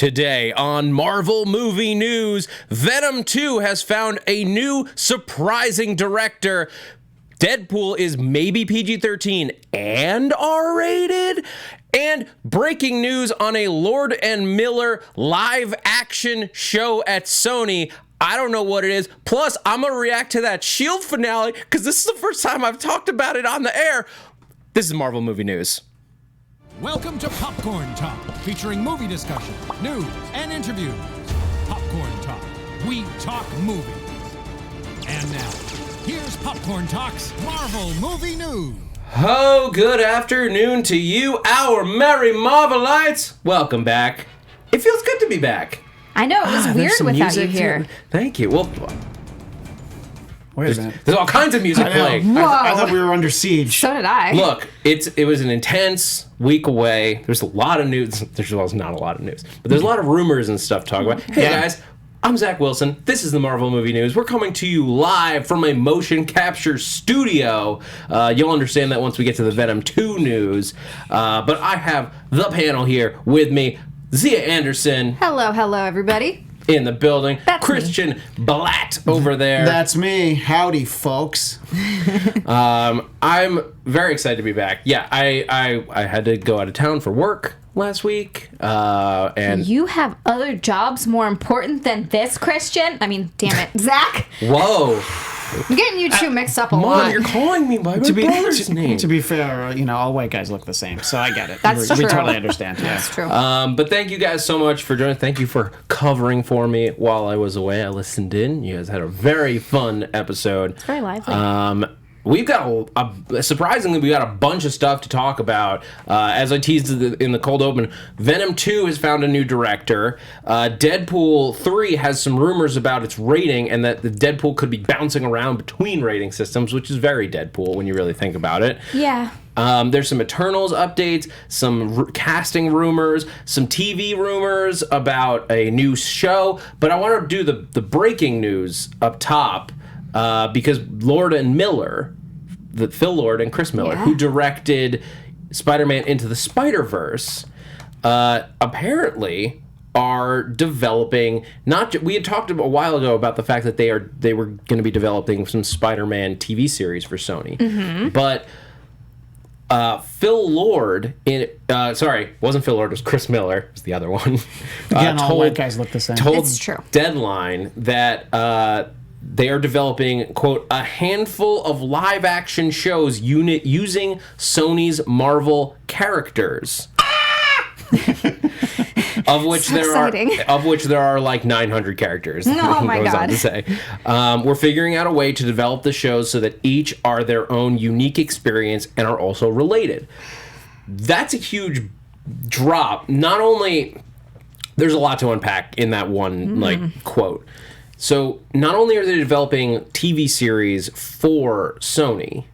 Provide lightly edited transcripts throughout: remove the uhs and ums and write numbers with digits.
Today on Marvel Movie News, Venom 2 has found a new surprising director. Deadpool is maybe PG-13 and R-rated. And breaking news on a Lord and Miller live action show at Sony. I don't know what it is. Plus, I'm going to react to that S.H.I.E.L.D. finale because this is the first time I've talked about it on the air. This is Marvel Movie News. Welcome to Popcorn Talk, featuring movie discussion, news, and interviews. Popcorn Talk, we talk movies. And now, here's Popcorn Talk's Marvel Movie News. Oh, good afternoon to you, our merry Marvelites. Welcome back. It feels good to be back. I know, it was weird without you here. Thank you. Well, wait a minute. There's all kinds of music playing. I thought we were under siege. So did I. Look, it was an intense week away. There's a lot of news. There's not a lot of news, but there's a lot of rumors and stuff to talk about. Hey, guys. I'm Zach Wilson. This is the Marvel Movie News. We're coming to you live from a motion capture studio. You'll understand that once we get to the Venom 2 news. But I have the panel here with me. Xia Anderson. Hello, everybody. In the building. That's Christian Bladt over there. That's me. Howdy, folks. I'm very excited to be back. Yeah, I had to go out of town for work last week. And you have other jobs more important than this, Christian? I mean, damn it, Zach. Whoa. I'm getting you two mixed up a Mom, lot. you're calling me by my brother's name. To be fair, all white guys look the same, so I get it. That's true. We totally understand. Yeah. That's true. But thank you guys so much for joining. Thank you for covering for me while I was away. I listened in. You guys had a very fun episode. It's very lively. We've got surprisingly, we got a bunch of stuff to talk about. As I teased in the cold open, Venom 2 has found a new director. Deadpool 3 has some rumors about its rating and that the Deadpool could be bouncing around between rating systems, which is very Deadpool when you really think about it. Yeah. There's some Eternals updates, some casting rumors, some TV rumors about a new show. But I want to do the breaking news up top. Because Lord and Miller, Phil Lord and Chris Miller, who directed Spider-Man Into the Spider-Verse, apparently are developing. We had talked a while ago about the fact that they were going to be developing some Spider-Man TV series for Sony, but. Phil Lord wasn't Phil Lord, it was Chris Miller, it was the other one. Again, all white guys look the same. It's true. Deadline that they are developing, quote, a handful of live-action shows using Sony's Marvel characters. Of which there are like 900 characters. Oh my God. On to say. We're figuring out a way to develop the shows so that each are their own unique experience and are also related. That's a huge drop. Not only there's a lot to unpack in that one quote. So not only are they developing TV series for Sony,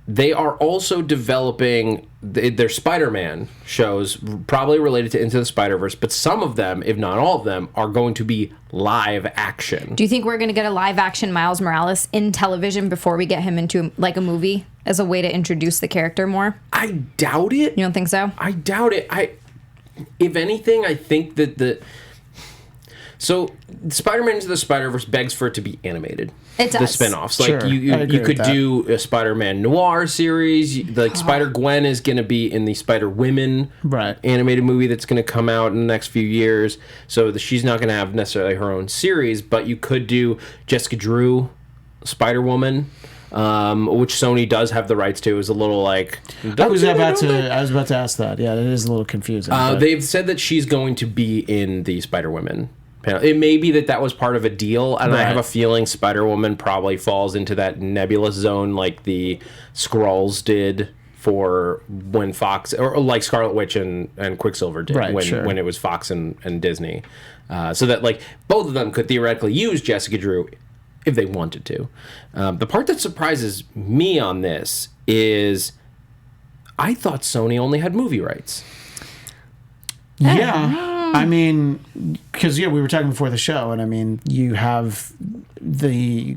they are also developing their Spider-Man shows, probably related to Into the Spider-Verse, but some of them, if not all of them, are going to be live action. Do you think we're going to get a live action Miles Morales in television before we get him into like a movie as a way to introduce the character more? I doubt it. You don't think so? I doubt it. If anything, I think that So, Spider-Man Into the Spider-Verse begs for it to be animated. It does. The spin-offs. Like, Sure. you could do a Spider-Man Noir series. Like, Spider-Gwen is going to be in the Spider-Women animated movie that's going to come out in the next few years. So, she's not going to have necessarily her own series, but you could do Jessica Drew, Spider-Woman, which Sony does have the rights to. Is a little like... I was about to ask that. Yeah, it is a little confusing. They've said that she's going to be in the Spider-Women. It may be that was part of a deal, and I have a feeling Spider-Woman probably falls into that nebulous zone like the Skrulls did for when Fox, or like Scarlet Witch and Quicksilver did when it was Fox and Disney. So that like both of them could theoretically use Jessica Drew if they wanted to. The part that surprises me on this is I thought Sony only had movie rights. Yeah. I mean, because, we were talking before the show, and I mean, you have the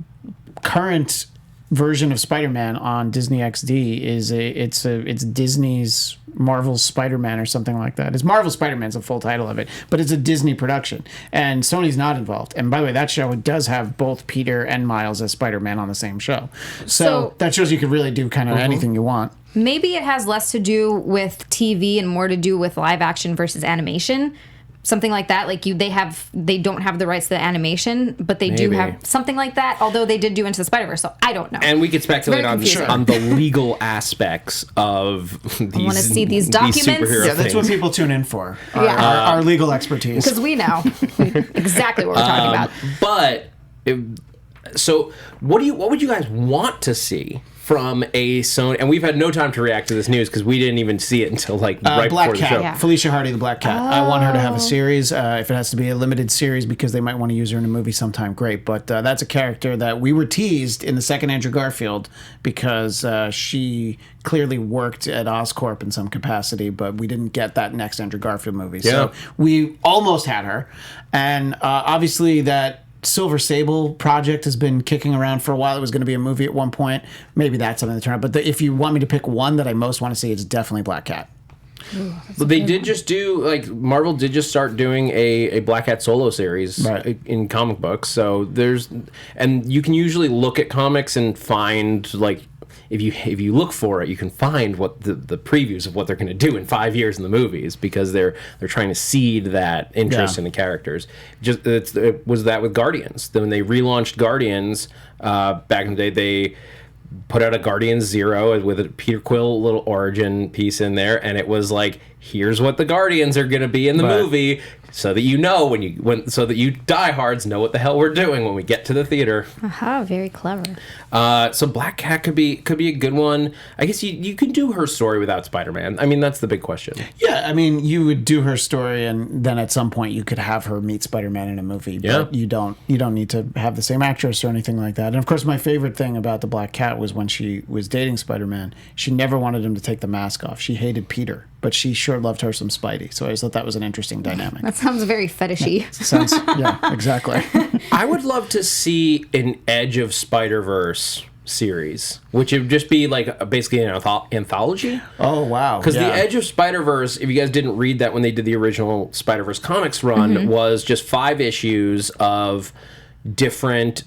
current version of Spider-Man on Disney XD it's Disney's Marvel's Spider-Man or something like that. It's Marvel Spider-Man's the full title of it, but it's a Disney production, and Sony's not involved. And by the way, that show does have both Peter and Miles as Spider-Man on the same show. So that shows you could really do kind of anything you want. Maybe it has less to do with TV and more to do with live action versus animation. Something like that. Like they don't have the rights to the animation, but they do have something like that. Although they did do Into the Spider-Verse, so I don't know. And we could speculate on the legal aspects of these. I want to see these documents. Yeah, that's what people tune in for. Our legal expertise, because we know exactly what we're talking about. But so, what would you guys want to see from a Sony? And we've had no time to react to this news because we didn't even see it until right Black before Cat. the show. Yeah. Felicia Hardy, the Black Cat. I want her to have a series. If it has to be a limited series because they might want to use her in a movie sometime, great. But that's a character that we were teased in the second Andrew Garfield because she clearly worked at Oscorp in some capacity, but we didn't get that next Andrew Garfield movie. Yeah. So we almost had her. And obviously that Silver Sable project has been kicking around for a while. It was going to be a movie at one point. Maybe that's something to turn out. But if you want me to pick one that I most want to see, it's definitely Black Cat. But they did just do, Marvel did just start doing a Black Cat solo series in comic books. So and you can usually look at comics and find, if you look for it, you can find what the previews of what they're going to do in 5 years in the movies, because they're trying to seed that interest in the characters. It was that with Guardians. When they relaunched Guardians back in the day, they put out a Guardians 0 with a Peter Quill little origin piece in there, and it was like, here's what the Guardians are going to be in the movie, so that you know so that you diehards know what the hell we're doing when we get to the theater. Aha, very clever. So Black Cat could be a good one. I guess you can do her story without Spider-Man. I mean, that's the big question. Yeah, I mean, you would do her story, and then at some point you could have her meet Spider-Man in a movie. But you don't need to have the same actress or anything like that. And of course, my favorite thing about the Black Cat was when she was dating Spider-Man, she never wanted him to take the mask off. She hated Peter, but she sure loved her some Spidey. So I just thought that was an interesting dynamic. That sounds very fetishy. Yeah, exactly. I would love to see an Edge of Spider-Verse series, which would just be basically an anthology. Oh, wow. Because the Edge of Spider-Verse, if you guys didn't read that when they did the original Spider-Verse comics run, was just 5 issues of different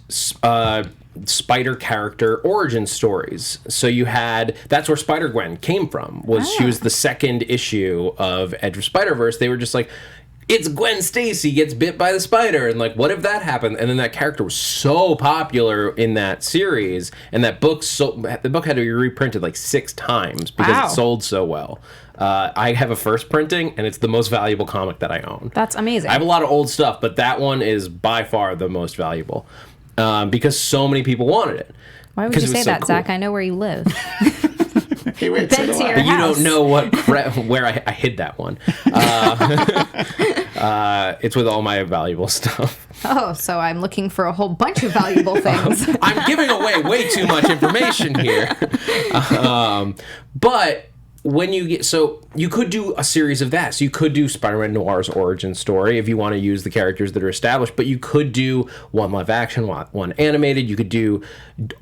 spider character origin stories. So you had, that's where Spider-Gwen came from, she was the second issue of Edge of Spider-Verse. They were just like, it's Gwen Stacy gets bit by the spider, and what if that happened? And then that character was so popular in that series, and the book had to be reprinted 6 times because it sold so well. I have a first printing, and it's the most valuable comic that I own. That's amazing. I have a lot of old stuff, but that one is by far the most valuable because so many people wanted it. Why would you say that, cool. Zach? I know where you live. Hey, wait, Been to your but you house. don't know where I hid that one. It's with all my valuable stuff. Oh, so I'm looking for a whole bunch of valuable things. I'm giving away way too much information here. But when you get, so you could do a series of that. So you could do Spider-Man Noir's origin story if you want to use the characters that are established, but you could do one live action, one animated. You could do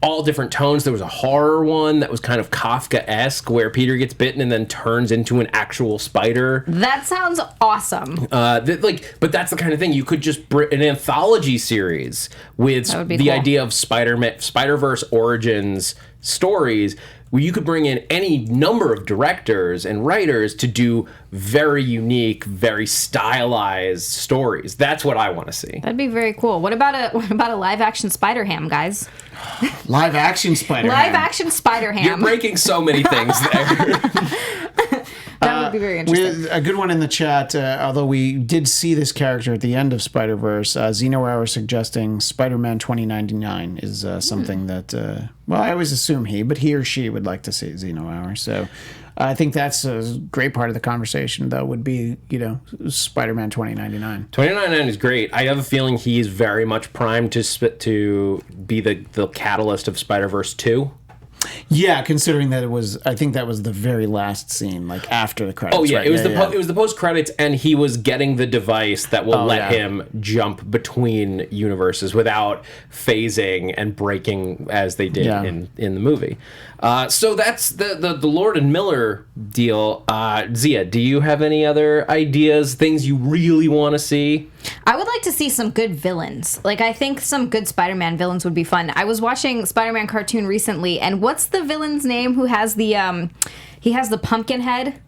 all different tones. There was a horror one that was kind of Kafka-esque where Peter gets bitten and then turns into an actual spider. That sounds awesome. But that's the kind of thing you could just an anthology series with the cool. idea of Spider-Verse origins stories, where you could bring in any number of directors and writers to do very unique, very stylized stories. That's what I want to see. That'd be very cool. What about a live action Spider-Ham, guys? Live action Spider-Ham. Live action Spider-Ham. You're breaking so many things there. That would be very interesting. A good one in the chat, although we did see this character at the end of Spider-Verse, Zeno Hour suggesting Spider-Man 2099 is something that, I always assume but he or she would like to see Zeno Hour. So I think that's a great part of the conversation, though, would be, Spider-Man 2099. 2099 is great. I have a feeling he's very much primed to be the catalyst of Spider-Verse 2. Yeah, considering that I think that was the very last scene, like after the credits. Oh yeah, right? it was the post credits, and he was getting the device that will let him jump between universes without phasing and breaking as they did in the movie. So that's the Lord and Miller deal. Xia, do you have any other ideas, things you really want to see? I would like to see some good villains. Like, I think some good Spider-Man villains would be fun. I was watching Spider-Man cartoon recently, and what's the villain's name who has the he has the pumpkin head?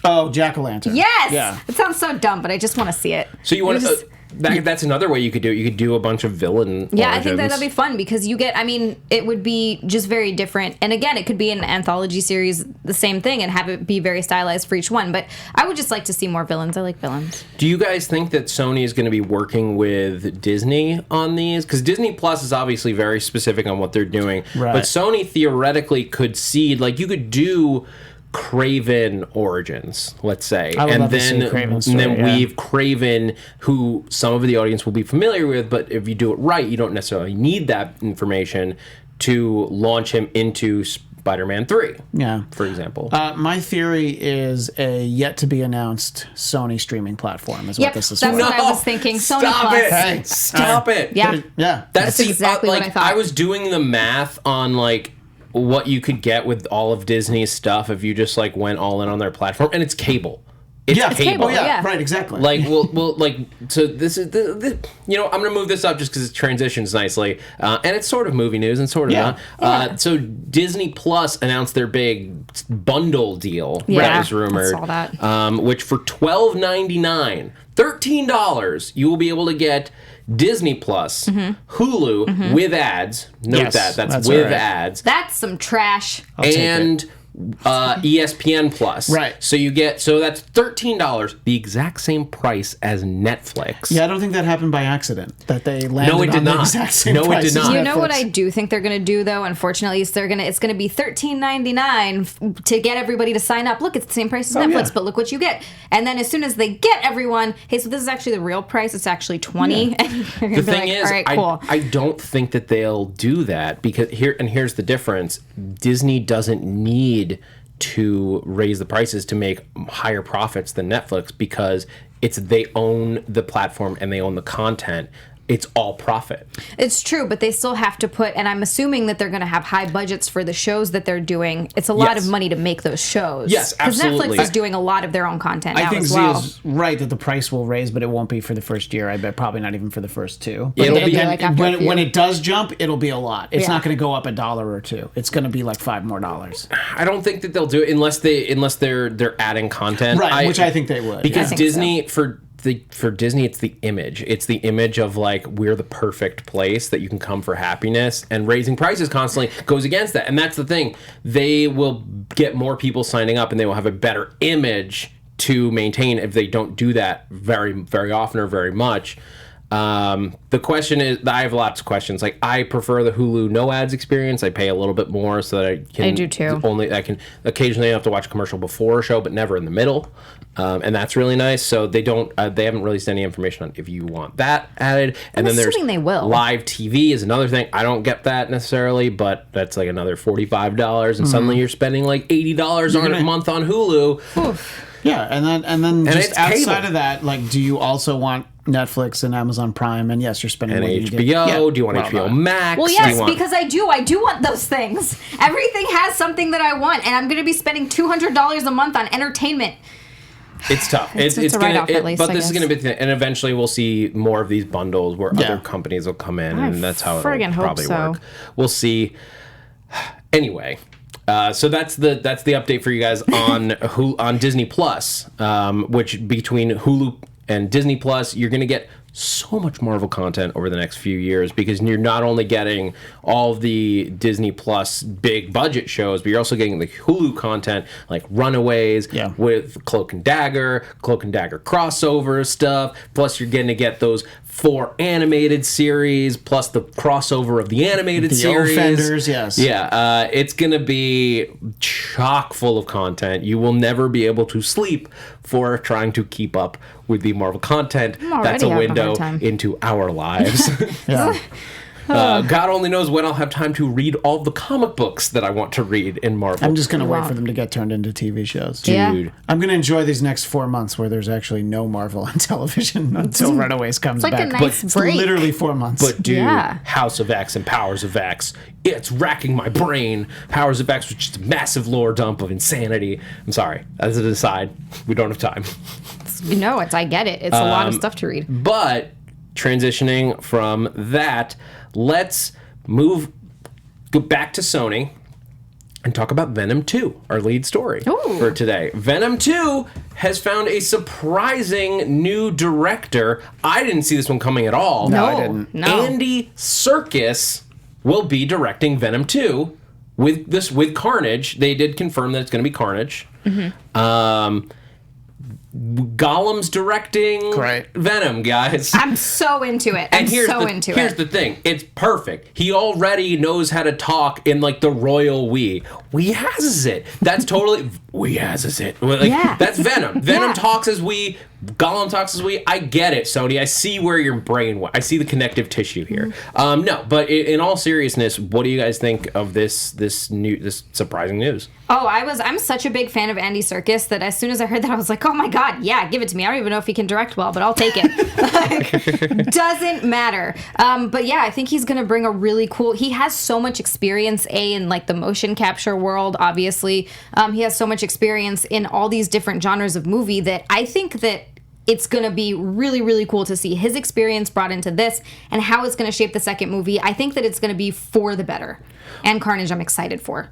Oh, Jack-o'-lantern. Yes! Yeah. It sounds so dumb, but I just want to see it. So you want to... that's another way you could do it. You could do a bunch of villain Yeah, origins. I think that'd be fun because it would be just very different. And again, it could be an anthology series, the same thing, and have it be very stylized for each one. But I would just like to see more villains. I like villains. Do you guys think that Sony is going to be working with Disney on these? Because Disney Plus is obviously very specific on what they're doing. Right. But Sony theoretically could seed, like you could do Craven origins, let's say, and then weave Craven, who some of the audience will be familiar with, but if you do it right, you don't necessarily need that information to launch him into Spider-Man 3. Yeah, for example. My theory is a yet to be announced Sony streaming platform. Is what this is. That's for. what I was thinking. Sony Stop Plus. it! Hey, Stop it! Yeah, That's exactly what I thought. I was doing the math on like what you could get with all of Disney's stuff if you just like went all in on their platform, and it's cable. It's cable. Oh, yeah, right, exactly. Like, well, like, so this is I'm gonna move this up just because it transitions nicely, and it's sort of movie news and sort of not. So Disney Plus announced their big bundle deal that was rumored, I saw that. which for $12.99, $13, you will be able to get Disney Plus, Hulu with ads. Note that's with ads. That's some trash. And ESPN Plus. Right. So that's $13, the exact same price as Netflix. Yeah, I don't think that happened by accident. That they landed No, it did on the not. exact same No, it price did as not. You know Netflix. what I do think they're going to do, though? Unfortunately, is it's going to be $13.99 to get everybody to sign up. Look, it's the same price as Netflix, but look what you get. And then as soon as they get everyone, hey, so this is actually the real price. It's actually $20. And The thing is, all right, cool. I don't think that they'll do that because here's the difference. Disney doesn't need to raise the prices to make higher profits than Netflix because they own the platform and they own the content. It's all profit. It's true, but they still have to put, and I'm assuming that they're going to have high budgets for the shows that they're doing. It's a lot of money to make those shows. Yes, absolutely. Because Netflix is doing a lot of their own content now I think as well. Zia's right that the price will raise, but it won't be for the first year. I bet probably not even for the first two. It'll It'll be be like after a few. when it does jump, it'll be a lot. It's Yeah. not going to go up $1 or $2. It's going to be like $5 more. I don't think that they'll do it unless they're adding content. Right, which I think they would. Because I think Disney for Disney, it's the image. It's the image of like we're the perfect place that you can come for happiness, and raising prices constantly goes against that. And that's the thing. They will get more people signing up, and they will have a better image to maintain if they don't do that very, very often or very much. The question is, I have lots of questions. Like, I prefer the Hulu no ads experience. I pay a little bit more so that I can. I do too. I can occasionally have to watch a commercial before a show, but never in the middle, and that's really nice. So they haven't released any information on if you want that added. And then there's they will. live TV is another thing. I don't get that necessarily, but that's like another $45, and suddenly you're spending like $80 a month on Hulu. Oof. Yeah, and then just it's outside cable. of that, like, do you also want Netflix and Amazon Prime? And yes, you're spending And more than you HBO, did. do you want HBO Max? Well, Do yes, you want- because I do want those things. Everything has something that I want, and I'm going to be spending $200 a month on entertainment. It's tough. It's a write-off at least, but I this is guess. going to be, and eventually we'll see more of these bundles where other companies will come in, and that's how friggin' it'll hope probably so. work. We'll see. Anyway, so that's the update for you guys on on Disney Plus, which between Hulu and Disney Plus, you're going to get so much Marvel content over the next few years because you're not only getting all the Disney Plus big budget shows, but you're also getting the Hulu content like Runaways with Cloak and Dagger crossover stuff. Plus, you're going to get those 4 animated series plus the crossover of the animated series. The Offenders, yes. Yeah, it's going to be chock full of content. You will never be able to sleep for trying to keep up with the Marvel content. That's a having a window hard time. into our lives. Yeah. God only knows when I'll have time to read all the comic books that I want to read in Marvel. I'm just going to wait for them to get turned into TV shows. Dude. Yeah. I'm going to enjoy these next 4 months where there's actually no Marvel on television until Runaways comes It's like back. a nice It's break. literally 4 months. But dude, Yeah. House of X and Powers of X, it's racking my brain. Powers of X was just a massive lore dump of insanity. I'm sorry, as an aside, we don't have time. I get it. It's a lot of stuff to read. But transitioning from that, let's go back to Sony and talk about Venom 2, our lead story for today. Venom 2 has found a surprising new director. I didn't see this one coming at all. No, I didn't. No. Andy Serkis will be directing Venom 2 with Carnage. They did confirm that it's going to be Carnage. Gollum's directing Great. Venom, guys. I'm so into it. I'm here's so into Here's it. the thing. It's perfect. He already knows how to talk in like the royal we. We has it. That's totally we has it. Like, Yeah. That's Venom. Venom Yeah. talks as we. Gollum talks as we. I get it, Sony. I see where your brain went. I see the connective tissue here. No, but in all seriousness, what do you guys think of this surprising news? Oh, I'm such a big fan of Andy Serkis that as soon as I heard that, I was like, oh my God, yeah, give it to me. I don't even know if he can direct well, but I'll take it. Doesn't matter. But yeah, I think he's going to bring a really cool, he has so much experience, in like the motion capture world, obviously. He has so much experience in all these different genres of movie that I think that it's going to be really, really cool to see his experience brought into this and how it's going to shape the second movie. I think that it's going to be for the better. And Carnage, I'm excited for.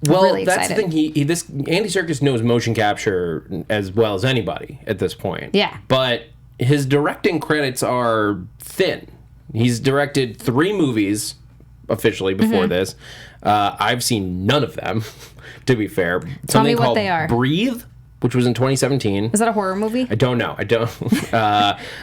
Well, really that's the excited. thing. This Andy Serkis knows motion capture as well as anybody at this point. Yeah. But his directing credits are thin. He's directed 3 movies officially before this. I've seen none of them, to be fair. Tell me Something what called they are. Breathe, which was in 2017. Is that a horror movie? I don't know.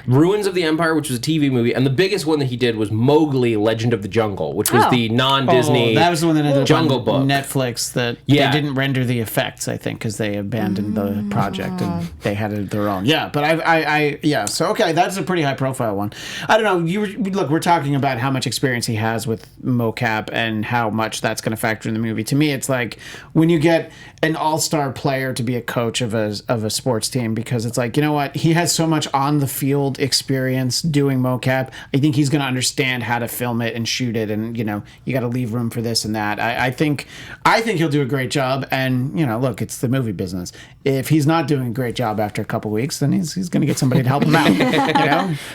Ruins of the Empire, which was a TV movie, and the biggest one that he did was Mowgli: Legend of the Jungle, which was the non-Disney that was the one that ended up Jungle on Book. Netflix that Yeah. they didn't render the effects, I think, because they abandoned the project and they had it their own. Yeah, but yeah. So okay, that's a pretty high-profile one. I don't know. Look, we're talking about how much experience he has with mocap and how much that's going to factor in the movie. To me, it's like when you get an all-star player to be a coach of a sports team, because it's like, you know what, he has so much on the field experience doing mocap. I think he's going to understand how to film it and shoot it, and you got to leave room for this and that. I think he'll do a great job. And look, it's the movie business. If he's not doing a great job after a couple weeks, then he's going to get somebody to help him out.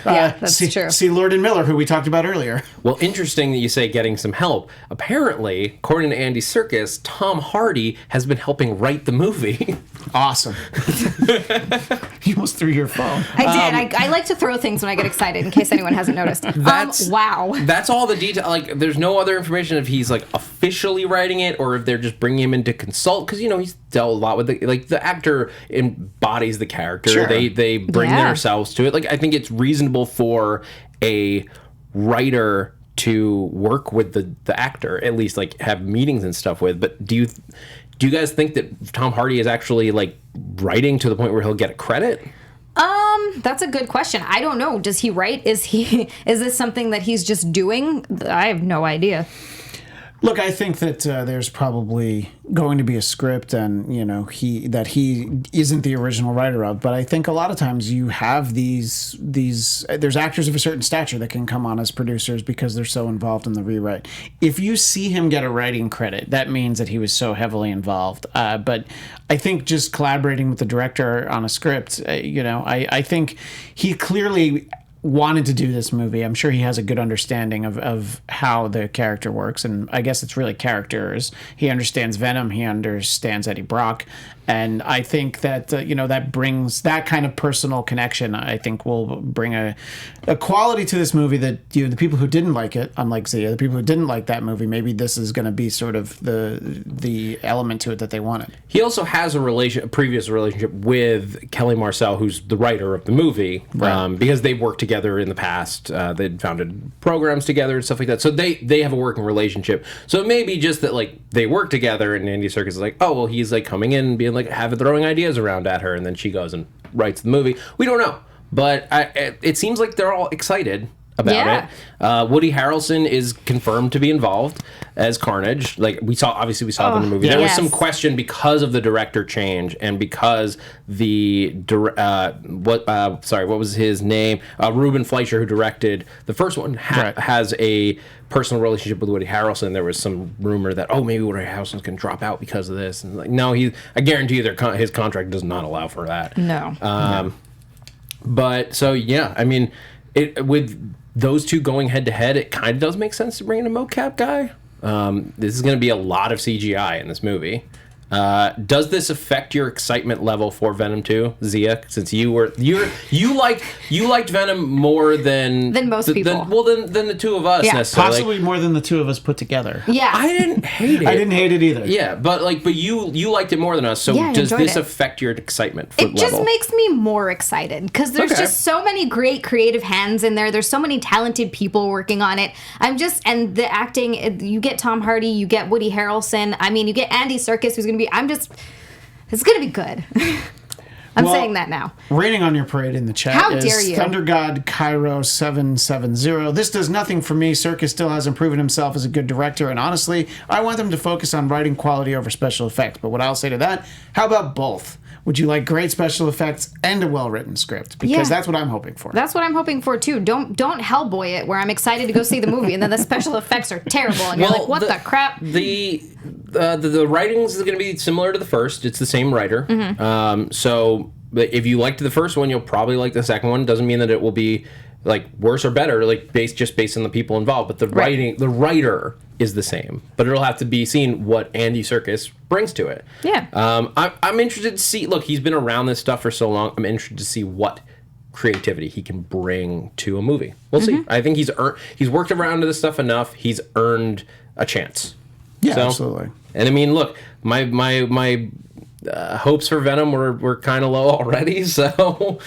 Yeah, that's true. See Lord and Miller, who we talked about earlier. Well, interesting that you say getting some help. Apparently, according to Andy Serkis, Tom Hardy has been helping write the movie. Awesome. You almost threw your phone. I did. I like to throw things when I get excited, in case anyone hasn't noticed. Wow. That's all the detail. Like, there's no other information if he's like officially writing it or if they're just bringing him in to consult, because he's dealt a lot with the actor embodies the character. Sure. They bring themselves to it. Like, I think it's reasonable for a writer to work with the actor, at least like have meetings and stuff with. But do you guys think that Tom Hardy is actually like writing to the point where he'll get a credit? That's a good question. I don't know. Does he write? Is this something that he's just doing? I have no idea. Look, I think that there's probably going to be a script, and he isn't the original writer of. But I think a lot of times you have these there's actors of a certain stature that can come on as producers because they're so involved in the rewrite. If you see him get a writing credit, that means that he was so heavily involved. But I think just collaborating with the director on a script, I think he clearly wanted to do this movie. I'm sure he has a good understanding of how the character works, and I guess it's really characters. He understands Venom, he understands Eddie Brock, and I think that that brings that kind of personal connection. I think will bring a quality to this movie that the people who didn't like it, unlike Xia, the people who didn't like that movie, maybe this is going to be sort of the element to it that they wanted. He also has a previous relationship with Kelly Marcel, who's the writer of the movie, Right. Because they've worked together in the past. They'd founded programs together and stuff like that. So they have a working relationship. So it may be just that like they work together, and Andy Serkis is like, oh well, he's like coming in and being like throwing ideas around at her, and then she goes and writes the movie. We don't know, but it seems like they're all excited. about it. Woody Harrelson is confirmed to be involved as Carnage. Like we saw it in the movie. There was some question because of the director change and because the what was his name? Ruben Fleischer, who directed the first one, has a personal relationship with Woody Harrelson. There was some rumor that maybe Woody Harrelson's going to drop out because of this. And like no, I guarantee you his contract does not allow for that. No. But so yeah, I mean, with those two going head to head, it kind of does make sense to bring in a mocap guy. This is going to be a lot of CGI in this movie. Does this affect your excitement level for Venom 2, Xia? Since you liked Venom more than most people. Than the two of us necessarily. Possibly more than the two of us put together. Yeah, I didn't hate it. I didn't hate it either. Yeah, but you liked it more than us. So does this affect your excitement level? It just makes me more excited because there's just so many great creative hands in there. There's so many talented people working on it. And the acting. You get Tom Hardy, you get Woody Harrelson. I mean, you get Andy Serkis, who's gonna be. It's gonna be good. I'm saying that now. Raining on your parade in the chat. How dare you? Thunder God Cairo 770. This does nothing for me. Serkis still hasn't proven himself as a good director, and honestly, I want them to focus on writing quality over special effects. But what I'll say to that, how about both? Would you like great special effects and a well-written script? Because that's what I'm hoping for. That's what I'm hoping for too. Don't Hellboy it where I'm excited to go see the movie and then the special effects are terrible and you're like, what the crap? The writings is going to be similar to the first. It's the same writer. Mm-hmm. So if you liked the first one, you'll probably like the second one. Doesn't mean that it will be like worse or better, like based on the people involved. But the writer is the same. But it'll have to be seen what Andy Serkis brings to it. Yeah. I'm interested to see. Look, he's been around this stuff for so long. I'm interested to see what creativity he can bring to a movie. We'll see. I think he's worked around to this stuff enough. He's earned a chance. Yeah, absolutely. And I mean, look, my hopes for Venom were kind of low already, so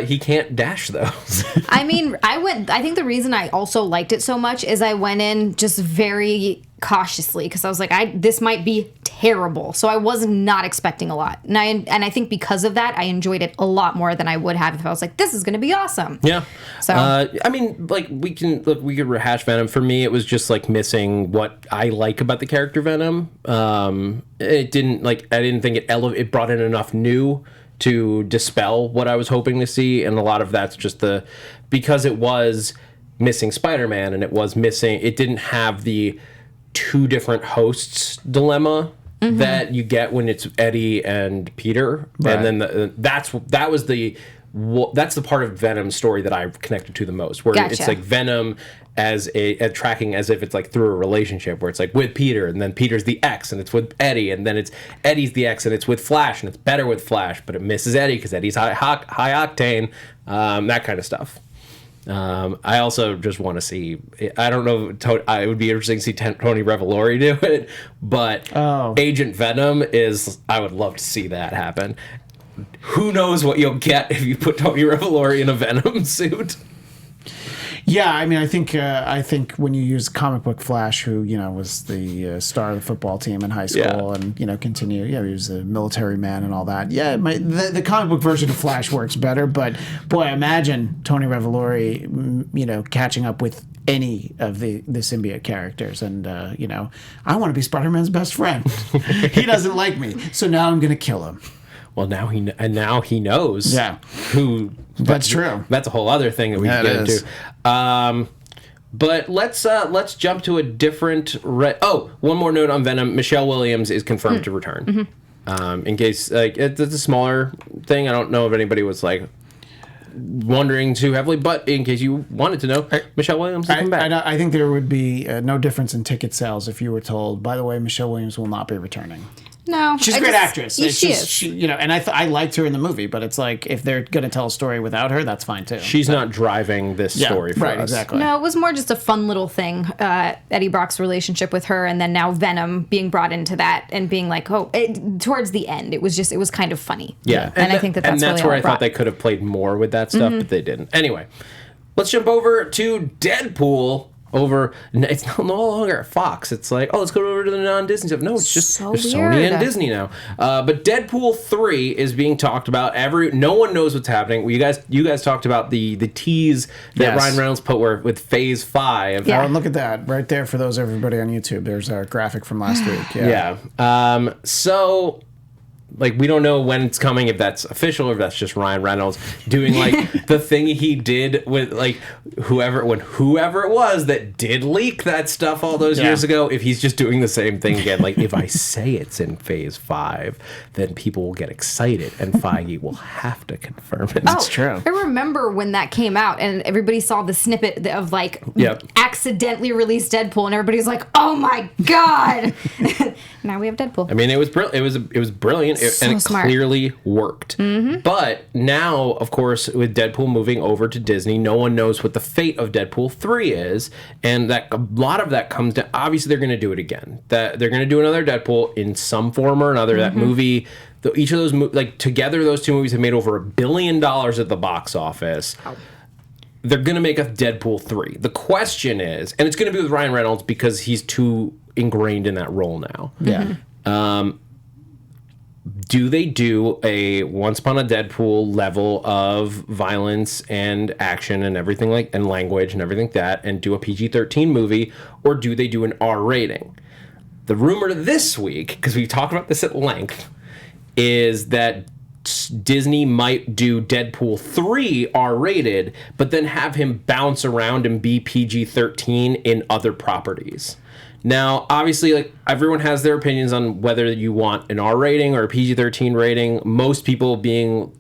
he can't dash those. I mean, I think the reason I also liked it so much is I went in just very cautiously because I was like, this might be terrible. So I was not expecting a lot. And I think because of that, I enjoyed it a lot more than I would have if I was like, this is going to be awesome. Yeah. So I mean, like we could rehash Venom. For me, it was just like missing what I like about the character Venom. It didn't I didn't think it brought in enough new to dispel what I was hoping to see, and a lot of that's just because it was missing Spider-Man and it didn't have the two different hosts dilemma that you get when it's Eddie and Peter, and then that's the part of Venom's story that I connected to the most, where it's like Venom as a tracking as if it's like through a relationship where it's like with Peter and then Peter's the ex and it's with Eddie and then it's Eddie's the ex and it's with Flash and it's better with Flash but it misses Eddie because Eddie's high octane, that kind of stuff. I also just want to see. I don't know. It would be interesting to see Tony Revolori do it, but Agent Venom is. I would love to see that happen. Who knows what you'll get if you put Tony Revolori in a Venom suit? Yeah, I mean, I think when you use comic book Flash, who was the star of the football team in high school, and continue. Yeah, he was a military man and all that. Yeah, the comic book version of Flash works better, but boy, imagine Tony Revolori, catching up with any of the symbiote characters, and I want to be Spider-Man's best friend. He doesn't like me, so now I'm going to kill him. Well, now he knows. Yeah, who. That's true. That's a whole other thing that we can get into. But let's jump to a different. One more note on Venom. Michelle Williams is confirmed to return. Mm-hmm. In case it's a smaller thing. I don't know if anybody was wondering too heavily, but in case you wanted to know, Michelle Williams is coming back. I think there would be no difference in ticket sales if you were told, by the way, Michelle Williams will not be returning. No, she's a great actress. She is. She, and I liked her in the movie, but it's like if they're going to tell a story without her, that's fine too. She's not driving this story for us. Exactly. No, it was more just a fun little thing. Eddie Brock's relationship with her, and then now Venom being brought into that and being like, towards the end, it was kind of funny. Yeah, and I think that's really where I thought they could have played more with that stuff, but they didn't. Anyway, let's jump over to Deadpool. over. It's no longer at Fox. It's like, oh, let's go over to the non-Disney stuff. No, it's just So there's weird. Sony and Disney now. But Deadpool 3 is being talked about. No one knows what's happening. You guys talked about the tease that Ryan Reynolds put with Phase 5. Yeah. Oh, and look at that right there for everybody on YouTube. There's our graphic from last week. Yeah. So, like, we don't know when it's coming, if that's official or if that's just Ryan Reynolds doing, like, the thing he did with, like, whoever it was that did leak that stuff all those years ago, if he's just doing the same thing again. Like, if I say it's in Phase 5, then people will get excited and Feige will have to confirm it. That's true. I remember when that came out and everybody saw the snippet of, like, accidentally released Deadpool and everybody's like, oh my God. Now we have Deadpool. I mean, it was brilliant. And it smart. clearly worked. But now, of course, with Deadpool moving over to Disney, no one knows what the fate of Deadpool 3 is, and that a lot of that comes down. Obviously, they're going to do it again. That they're going to do another Deadpool in some form or another. That movie, each of those, like, together, those two movies have made over $1 billion at the box office. Oh. They're going to make a Deadpool 3. The question is, and it's going to be with Ryan Reynolds because he's too ingrained in that role now. Yeah. Do they do a Once Upon a Deadpool level of violence and action and everything and language and everything like that, and do a PG-13 movie, or do they do an R rating? The rumor this week, because we've talked about this at length, is that Disney might do Deadpool 3 R-rated, but then have him bounce around and be PG-13 in other properties. Now, obviously, like, everyone has their opinions on whether you want an R rating or a PG-13 rating. Most people being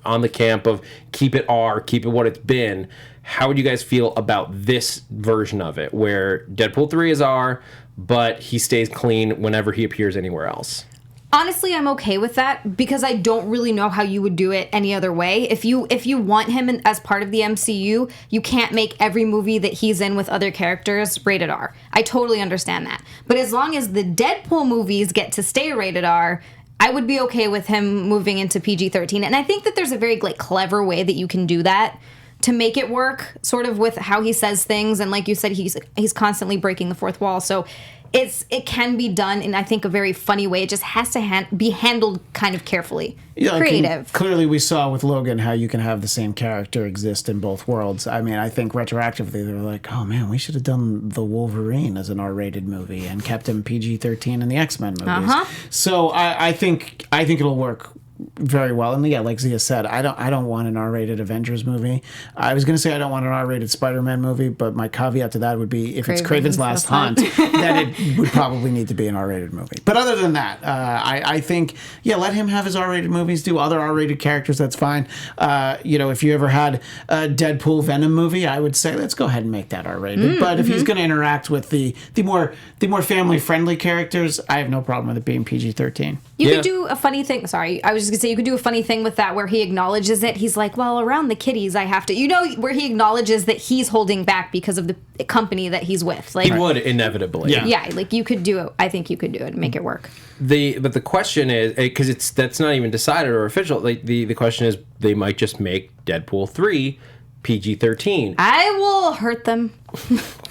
on the camp of keep it R, keep it what it's been. How would you guys feel about this version of it, where Deadpool 3 is R, but he stays clean whenever he appears anywhere else? Honestly, I'm okay with that because I don't really know how you would do it any other way. If you want him as part of the MCU, you can't make every movie that he's in with other characters rated R. I totally understand that. But as long as the Deadpool movies get to stay rated R, I would be okay with him moving into PG-13. And I think that there's a very, like, clever way that you can do that to make it work, sort of with how he says things. And like you said, he's constantly breaking the fourth wall. So it can be done in, I think, a very funny way. It just has to be handled kind of carefully. Yeah, creative. Clearly, we saw with Logan how you can have the same character exist in both worlds. I mean, I think retroactively they were like, oh man, we should have done the Wolverine as an R-rated movie and kept him PG-13 in the X-Men movies. So I think it'll work very well. And yeah, like Xia said, I don't want an R-rated Avengers movie. I was going to say I don't want an R-rated Spider-Man movie, but my caveat to that would be if it's Kraven's Last Hunt, then it would probably need to be an R-rated movie. But other than that, I think, yeah, let him have his R-rated movies, do other R-rated characters, that's fine. If you ever had a Deadpool Venom movie, I would say let's go ahead and make that R-rated. But if he's going to interact with the more family-friendly characters, I have no problem with it being PG-13. You could do a funny thing. Sorry, I was just going to say you could do a funny thing with that where he acknowledges it. He's like, well, around the kiddies, I have to. Where he acknowledges that he's holding back because of the company that he's with. Like, he would, inevitably. Yeah, like you could do it. I think you could do it and make it work. But the question is, because that's not even decided or official, like the question is, they might just make Deadpool 3 PG-13. I will hurt them.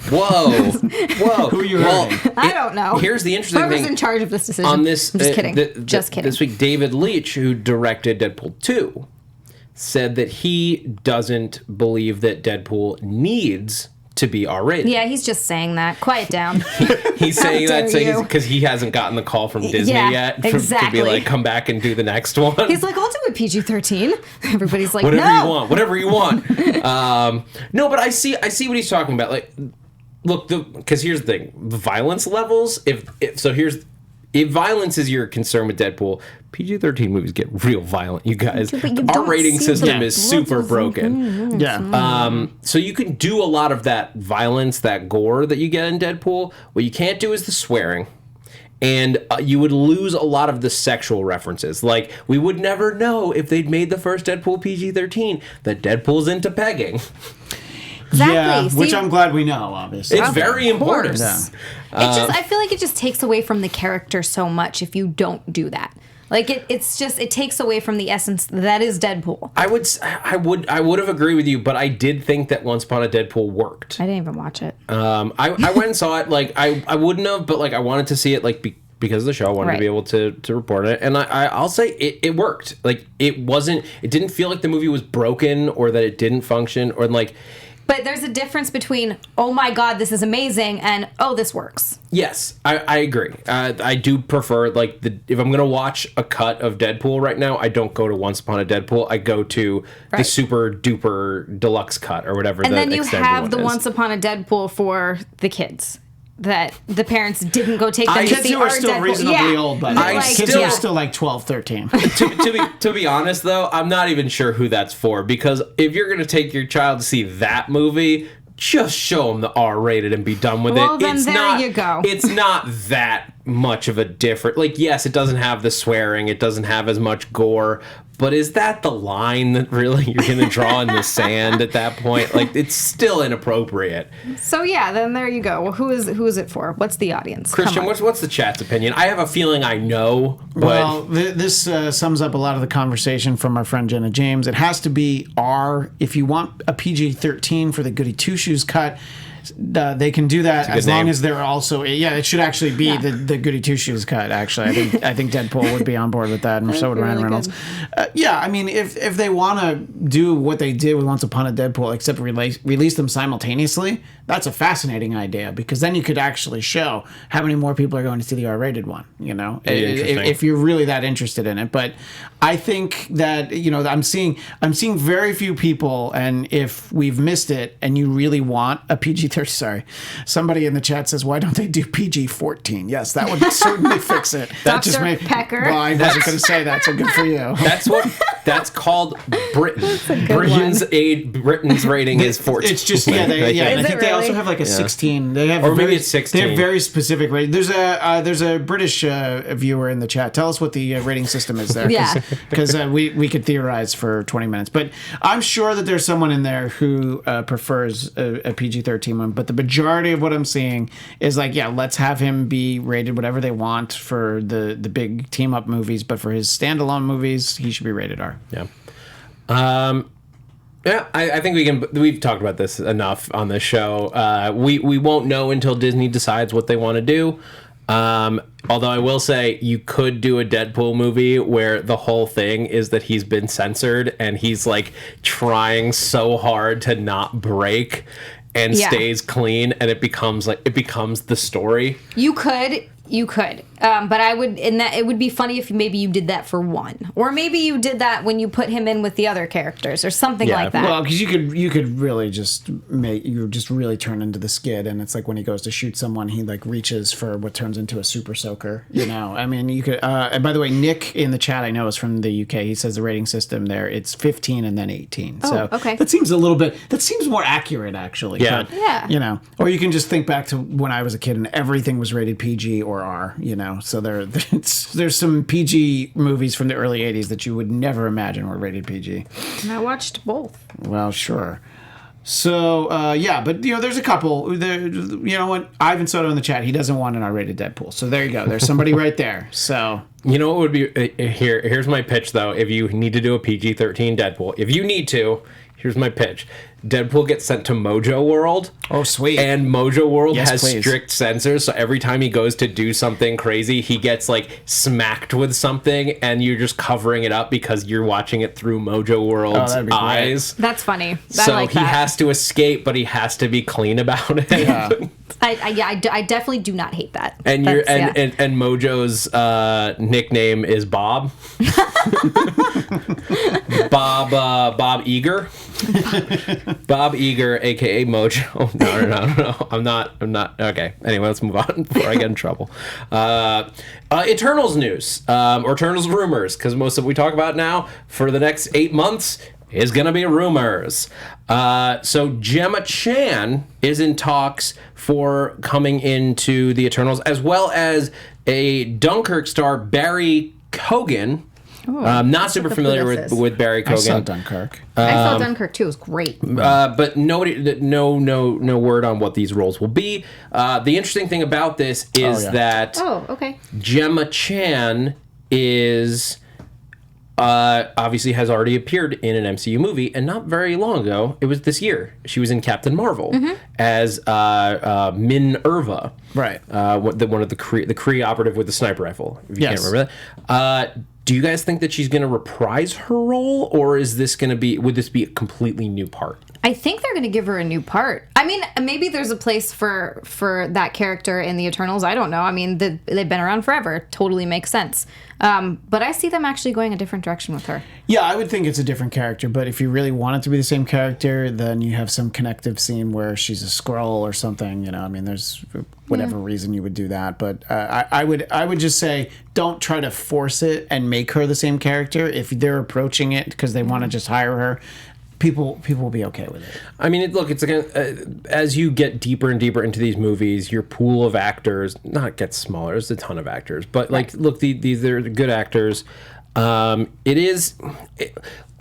Whoa. Who are you hurting? I don't know. Here's the interesting thing. Whoever's in charge of this decision. On this, I'm just kidding. Just kidding. This week, David Leitch, who directed Deadpool 2, said that he doesn't believe that Deadpool needs to be R-rated. Yeah, he's just saying that. Quiet down. He's saying that because he hasn't gotten the call from Disney yet to be like, come back and do the next one. He's like, I'll do a PG-13. Everybody's like, whatever you want. No, but I see what he's talking about. Like, look, because here's the thing: the violence levels. If violence is your concern with Deadpool, PG-13 movies get real violent, you guys. Our rating system is super broken. Yeah. So you can do a lot of that violence, that gore that you get in Deadpool. What you can't do is the swearing. And you would lose a lot of the sexual references. Like, we would never know if they'd made the first Deadpool PG-13 that Deadpool's into pegging. Exactly. Yeah, which I'm glad we know, obviously. It's very important. I feel like it just takes away from the character so much if you don't do that. Like it's just it takes away from the essence that is Deadpool. I would have agreed with you, but I did think that Once Upon a Deadpool worked. I didn't even watch it. I went and saw it. Like I wouldn't have, but like I wanted to see it like because of the show. I wanted to be able to report it, and I'll say it worked. Like it didn't feel like the movie was broken or that it didn't function or like. But there's a difference between, oh my God, this is amazing, and oh, this works. Yes, I agree. I do prefer, like, if I'm going to watch a cut of Deadpool right now, I don't go to Once Upon a Deadpool. I go to the super duper deluxe cut or whatever. And then you have the is. Once Upon a Deadpool for the kids. That the parents didn't go take them to see our Kids who are still Deadpool. reasonably old, but kids who are still like 12, 13. to be honest, though, I'm not even sure who that's for, because if you're going to take your child to see that movie, just show them the R-rated and be done with it. Well, then you go. It's not that much of a difference. Like, yes, it doesn't have the swearing, it doesn't have as much gore, but is that the line that really you're going to draw in the sand at that point? Like, it's still inappropriate. So yeah, then there you go. Well, who is it for? What's the audience? Christian, what's the chat's opinion? I have a feeling I know, but... Well, this sums up a lot of the conversation from our friend Jenna James. It has to be R. If you want a PG-13 for the Goody Two-Shoes cut, they can do that as long as they're also it should actually be the Goody Two Shoes cut. Actually, I think Deadpool would be on board with that, and so would Ryan Reynolds. I mean, if they want to do what they did with Once Upon a Deadpool, except release them simultaneously, that's a fascinating idea, because then you could actually show how many more people are going to see the R-rated one. You know, if you're really that interested in it. But I think that I'm seeing very few people, and if we've missed it, and you really want a PG-13. Sorry, somebody in the chat says, "Why don't they do PG-14?" Yes, that would certainly fix it. That Dr. Pecker. Well, I wasn't going to say that, so good for you. That's called Britain. That's Britain's rating is 14. It's just I think they also have like a 16. They have maybe it's 16. They have very specific rating. There's a British viewer in the chat. Tell us what the rating system is there, because we could theorize for 20 minutes. But I'm sure that there's someone in there who prefers a PG-13 one. But the majority of what I'm seeing is like, let's have him be rated whatever they want for the big team up movies, but for his standalone movies, he should be rated R. Yeah. I think we've talked about this enough on this show. We won't know until Disney decides what they want to do. Although I will say you could do a Deadpool movie where the whole thing is that he's been censored and he's like trying so hard to not break and stays clean, and it becomes the story. You could, but I would, it would be funny if maybe you did that for one, or maybe you did that when you put him in with the other characters, or something like that. Well, because you could really just really turn into the Skid, and it's like when he goes to shoot someone, he like reaches for what turns into a super soaker. I mean, you could. And by the way, Nick in the chat, I know, is from the UK. He says the rating system there, it's 15 and then 18. So okay. That seems more accurate, actually. Yeah. Yeah. Or you can just think back to when I was a kid and everything was rated PG or R. So there's some PG movies from the early 80s that you would never imagine were rated PG. And I watched both. Well, sure. So, but, there's a couple. You know what? Ivan Soto in the chat, he doesn't want an R-rated Deadpool. So there you go. There's somebody right there. So... You know what would be... Here's my pitch, though. If you need to do a PG-13 Deadpool, if you need to, here's my pitch. Deadpool gets sent to Mojo World. Oh, sweet. And Mojo World has please. strict censors, so every time he goes to do something crazy, he gets, like, smacked with something, and you're just covering it up because you're watching it through Mojo World's eyes. That's funny. So he has to escape, but he has to be clean about it. Yeah. I definitely do not hate that. And and Mojo's nickname is Bob. Bob Eager. Bob Eager, aka Mojo. No. I'm not. Okay. Anyway, let's move on before I get in trouble. Eternals news, or Eternals rumors, because most of what we talk about now for the next 8 months is gonna be rumors. So Gemma Chan is in talks for coming into the Eternals, as well as a Dunkirk star, Barry Keoghan. Not super familiar with Barry Keoghan. I saw Dunkirk. I saw Dunkirk too. It was great. But no word on what these roles will be. The interesting thing about this is that okay. Gemma Chan is obviously has already appeared in an MCU movie, and not very long ago. It was this year. She was in Captain Marvel as Minerva, Right. One of the Kree operative with the sniper rifle. If you can't remember that. Do you guys think that she's going to reprise her role, or is this going to be? Would this be a completely new part? I think they're going to give her a new part. I mean, maybe there's a place for that character in the Eternals. I don't know. I mean, they've been around forever. Totally makes sense. But I see them actually going a different direction with her. Yeah, I would think it's a different character, but if you really want it to be the same character, then you have some connective scene where she's a Skrull or something. You know, I mean, there's whatever reason you would do that. But I would just say, don't try to force it and make her the same character. If they're approaching it because they want to just hire her, people will be okay with it. I mean, look, it's again, as you get deeper and deeper into these movies, your pool of actors not gets smaller. There's a ton of actors, but like, look, these are good actors.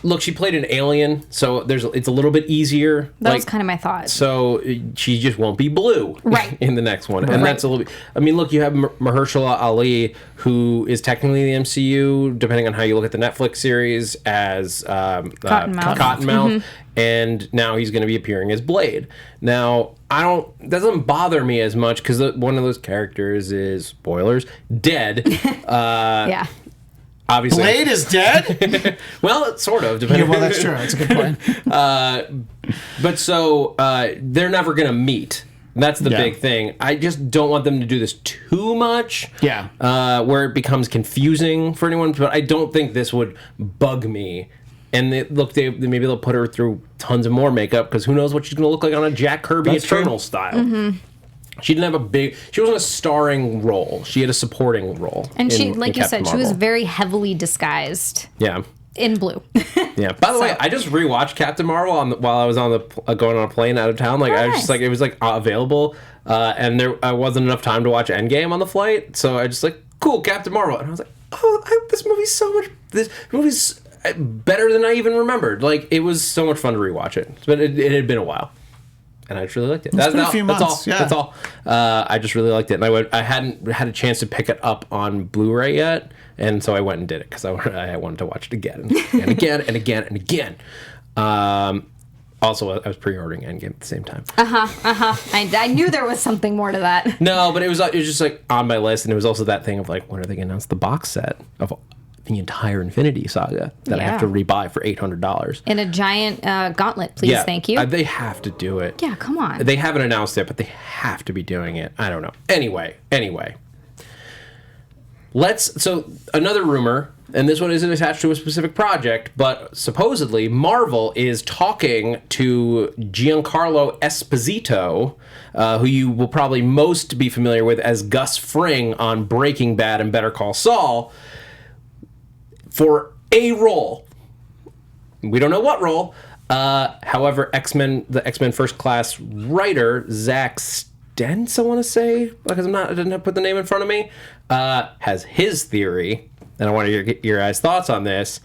Look, she played an alien, so it's a little bit easier. That was kind of my thought. So she just won't be blue in the next one. And that's a little bit... I mean, look, you have Mahershala Ali, who is technically the MCU, depending on how you look at the Netflix series, as Cottonmouth. And now he's going to be appearing as Blade. Now, it doesn't bother me as much, because one of those characters is, spoilers, dead. Yeah. Obviously. Blade is dead? Well, sort of. Yeah, well, that's true. That's a good point. But so they're never going to meet. That's the big thing. I just don't want them to do this too much. Yeah. Where it becomes confusing for anyone. But I don't think this would bug me. And maybe they'll put her through tons of more makeup, because who knows what she's going to look like on a Jack Kirby Eternal style. She didn't have she wasn't a starring role. She had a supporting role. And she, like you said, Marvel. she was very heavily disguised. Yeah. In blue. Yeah. By the way, I just rewatched Captain Marvel while I was on going on a plane out of town. Like, I was just like, it was like available, and there wasn't enough time to watch Endgame on the flight, so I just like, cool, Captain Marvel, and I was like, this movie's so much. This movie's better than I even remembered. Like, it was so much fun to rewatch it, but it had been a while. And I just really liked it. It's been a few months. That's all. I just really liked it, and I hadn't had a chance to pick it up on Blu-ray yet, and so I went and did it because I wanted to watch it again and again and again and again. Also, I was pre-ordering Endgame at the same time. I knew there was something more to that. No, but it was just like on my list, and it was also that thing of like, when are they going to announce the box set of the entire Infinity Saga that I have to rebuy for $800 in a giant gauntlet, please? Thank you. They have to do it. Yeah, come on. They haven't announced it, but they have to be doing it. I don't know. Anyway, so another rumor, and this one isn't attached to a specific project, but supposedly Marvel is talking to Giancarlo Esposito, who you will probably most be familiar with as Gus Fring on Breaking Bad and Better Call Saul, for a role. We don't know what role. However, the X-Men First Class writer, Zach Stentz, I want to say, because I didn't put the name in front of me, has his theory, and I want to get your guys' thoughts on this,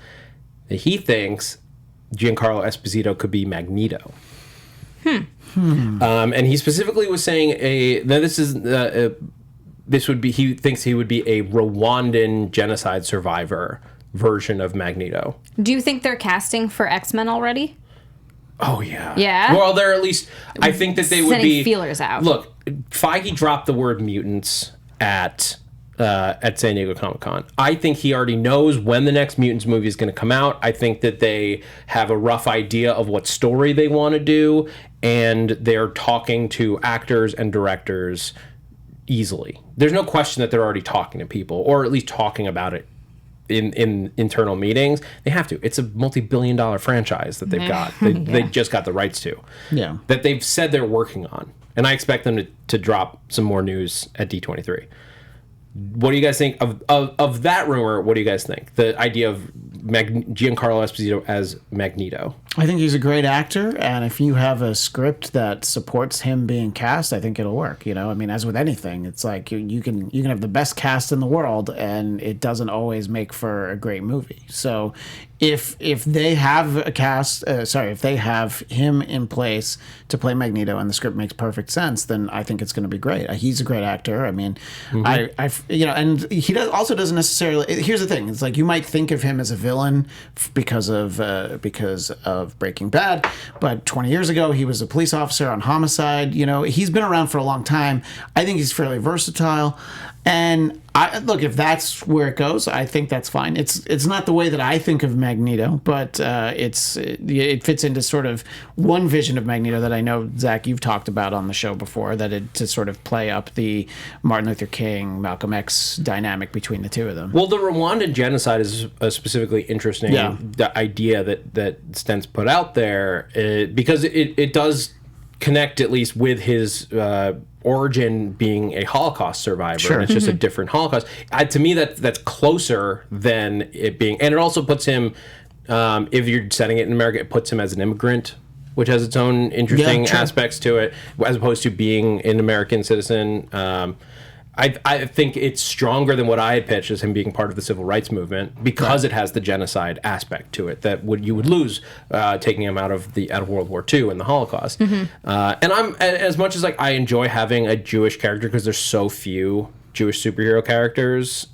that he thinks Giancarlo Esposito could be Magneto. And he specifically was saying he thinks he would be a Rwandan genocide survivor version of Magneto. Do you think they're casting for X-Men already? Oh, yeah. Yeah? Well, they're at least... I think that they would be... Sending feelers out. Look, Feige dropped the word mutants at San Diego Comic-Con. I think he already knows when the next Mutants movie is going to come out. I think that they have a rough idea of what story they want to do, and they're talking to actors and directors easily. There's no question that they're already talking to people, or at least talking about it in internal meetings. They have to. It's a multi-billion-dollar franchise that they've got. They just got the rights to. Yeah. That they've said they're working on. And I expect them to drop some more news at D23. What do you guys think of that rumor? What do you guys think? The idea of Giancarlo Esposito as Magneto. I think he's a great actor, and if you have a script that supports him being cast, I think it'll work. I mean, as with anything, it's like you can have the best cast in the world, and it doesn't always make for a great movie. So, if they have if they have him in place to play Magneto, and the script makes perfect sense, then I think it's going to be great. He's a great actor. I mean, and he doesn't necessarily. Here's the thing: it's like you might think of him as a villain because of Breaking Bad, but 20 years ago he was a police officer on Homicide. He's been around for a long time. I think he's fairly versatile, and look, if that's where it goes, I think that's fine. It's not the way that I think of Magneto, but it fits into sort of one vision of Magneto that I know, Zach, you've talked about on the show before, to sort of play up the Martin Luther King, Malcolm X dynamic between the two of them. Well, the Rwandan genocide is a specifically interesting idea that Stentz put out there because it does connect at least with his origin being a Holocaust survivor. Sure. And it's just a different Holocaust. To me, that's closer than it being, and it also puts him, if you're setting it in America, it puts him as an immigrant, which has its own interesting aspects to it, as opposed to being an American citizen. I think it's stronger than what I had pitched as him being part of the civil rights movement because it has the genocide aspect to it that you would lose taking him out of World War II and the Holocaust. And I'm as much as I enjoy having a Jewish character because there's so few Jewish superhero characters.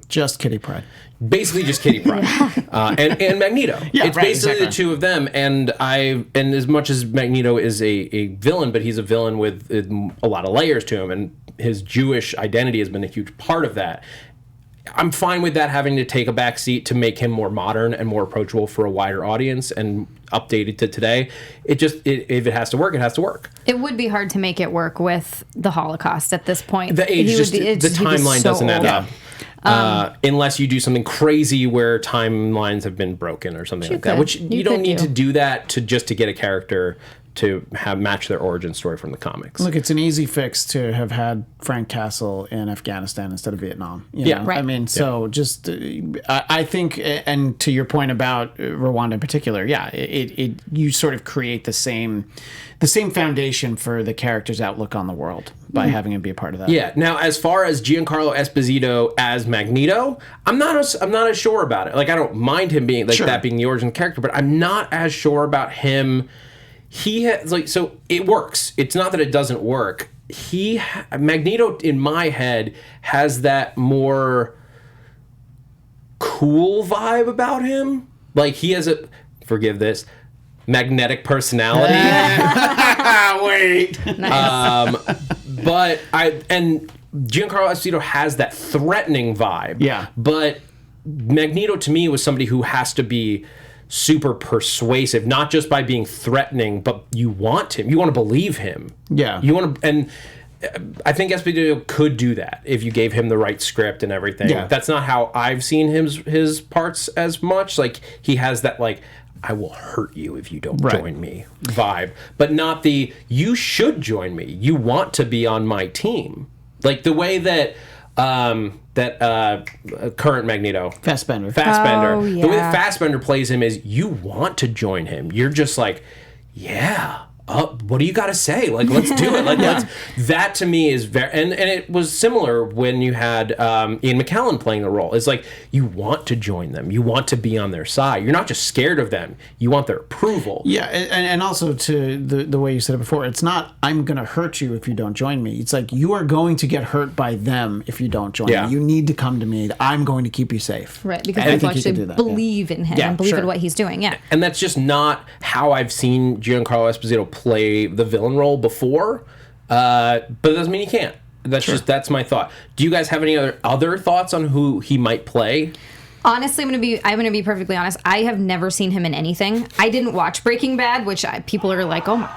Just Kitty Pryde. Basically just Kitty Pryde and Magneto. Yeah, it's basically the two of them, and as much as Magneto is a villain, but he's a villain with a lot of layers to him, and his Jewish identity has been a huge part of that. I'm fine with that having to take a back seat to make him more modern and more approachable for a wider audience and updated to today. If it has to work, it has to work. It would be hard to make it work with the Holocaust at this point. The age, the timeline doesn't add up. Unless you do something crazy where timelines have been broken or something like that, which you don't need to do that to get a character to match their origin story from the comics. Look, it's an easy fix to have had Frank Castle in Afghanistan instead of Vietnam. You know? Right. I mean, so just I think, and to your point about Rwanda in particular, you sort of create the same foundation for the character's outlook on the world by having him be a part of that. Yeah. Now, as far as Giancarlo Esposito as Magneto, I'm not as sure about it. I don't mind him being that being the origin character, but I'm not as sure about him. He has so it works. It's not that it doesn't work. Magneto in my head has that more cool vibe about him. He has forgive this, magnetic personality. Wait. Nice. But Giancarlo Esposito has that threatening vibe. Yeah. But Magneto to me was somebody who has to be super persuasive, not just by being threatening, but you want him. You want to believe him. Yeah. You want to, and I think Esposito could do that if you gave him the right script and everything. Yeah. That's not how I've seen his parts as much. He has that I will hurt you if you don't join me vibe, but not the you should join me. You want to be on my team. The way that current Magneto Fassbender. Oh, yeah. The way that Fassbender plays him is you want to join him. You're just what do you got to say? Let's do it. That to me is very, and it was similar when you had Ian McKellen playing the role. It's you want to join them. You want to be on their side. You're not just scared of them. You want their approval. Yeah, and also to the way you said it before, it's not I'm going to hurt you if you don't join me. It's you are going to get hurt by them if you don't join me. You need to come to me. I'm going to keep you safe. Right, because people actually believe in him and believe in what he's doing. Yeah. And that's just not how I've seen Giancarlo Esposito play the villain role before, but it doesn't mean he can't. That's my thought. Do you guys have any other thoughts on who he might play? Honestly, I'm gonna be perfectly honest. I have never seen him in anything. I didn't watch Breaking Bad, which people are oh my.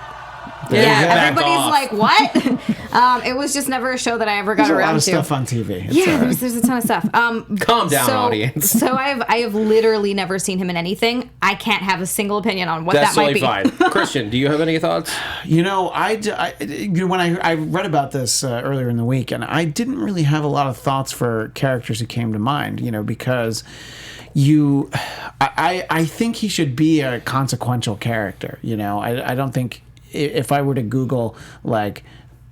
Yeah, everybody's like, what? It was just never a show that I ever got around to. There's a lot of stuff on TV. It's Yeah, there's a ton of stuff. Calm down, audience. So I have literally never seen him in anything. I can't have a single opinion on what That's that might be. totally fine. Christian, do you have any thoughts? When I read about this earlier in the week, and I didn't really have a lot of thoughts for characters who came to mind, because I think he should be a consequential character. I don't think if I were to Google like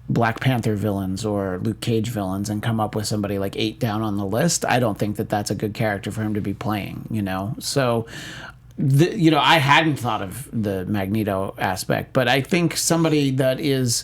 Black Panther villains or Luke Cage villains and come up with somebody like 8 down on the list, I don't think that that's a good character for him to be playing. So. I hadn't thought of the Magneto aspect, but I think somebody that is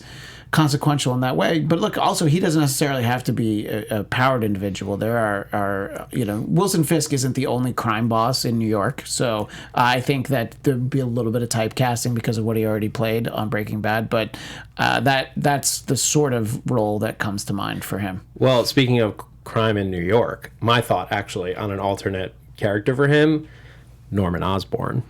consequential in that way. But look, also, he doesn't necessarily have to be a powered individual. There are Wilson Fisk isn't the only crime boss in New York, so I think that there'd be a little bit of typecasting because of what he already played on Breaking Bad, but that's the sort of role that comes to mind for him. Well, speaking of crime in New York, my thought actually on an alternate character for him, Norman Osborn.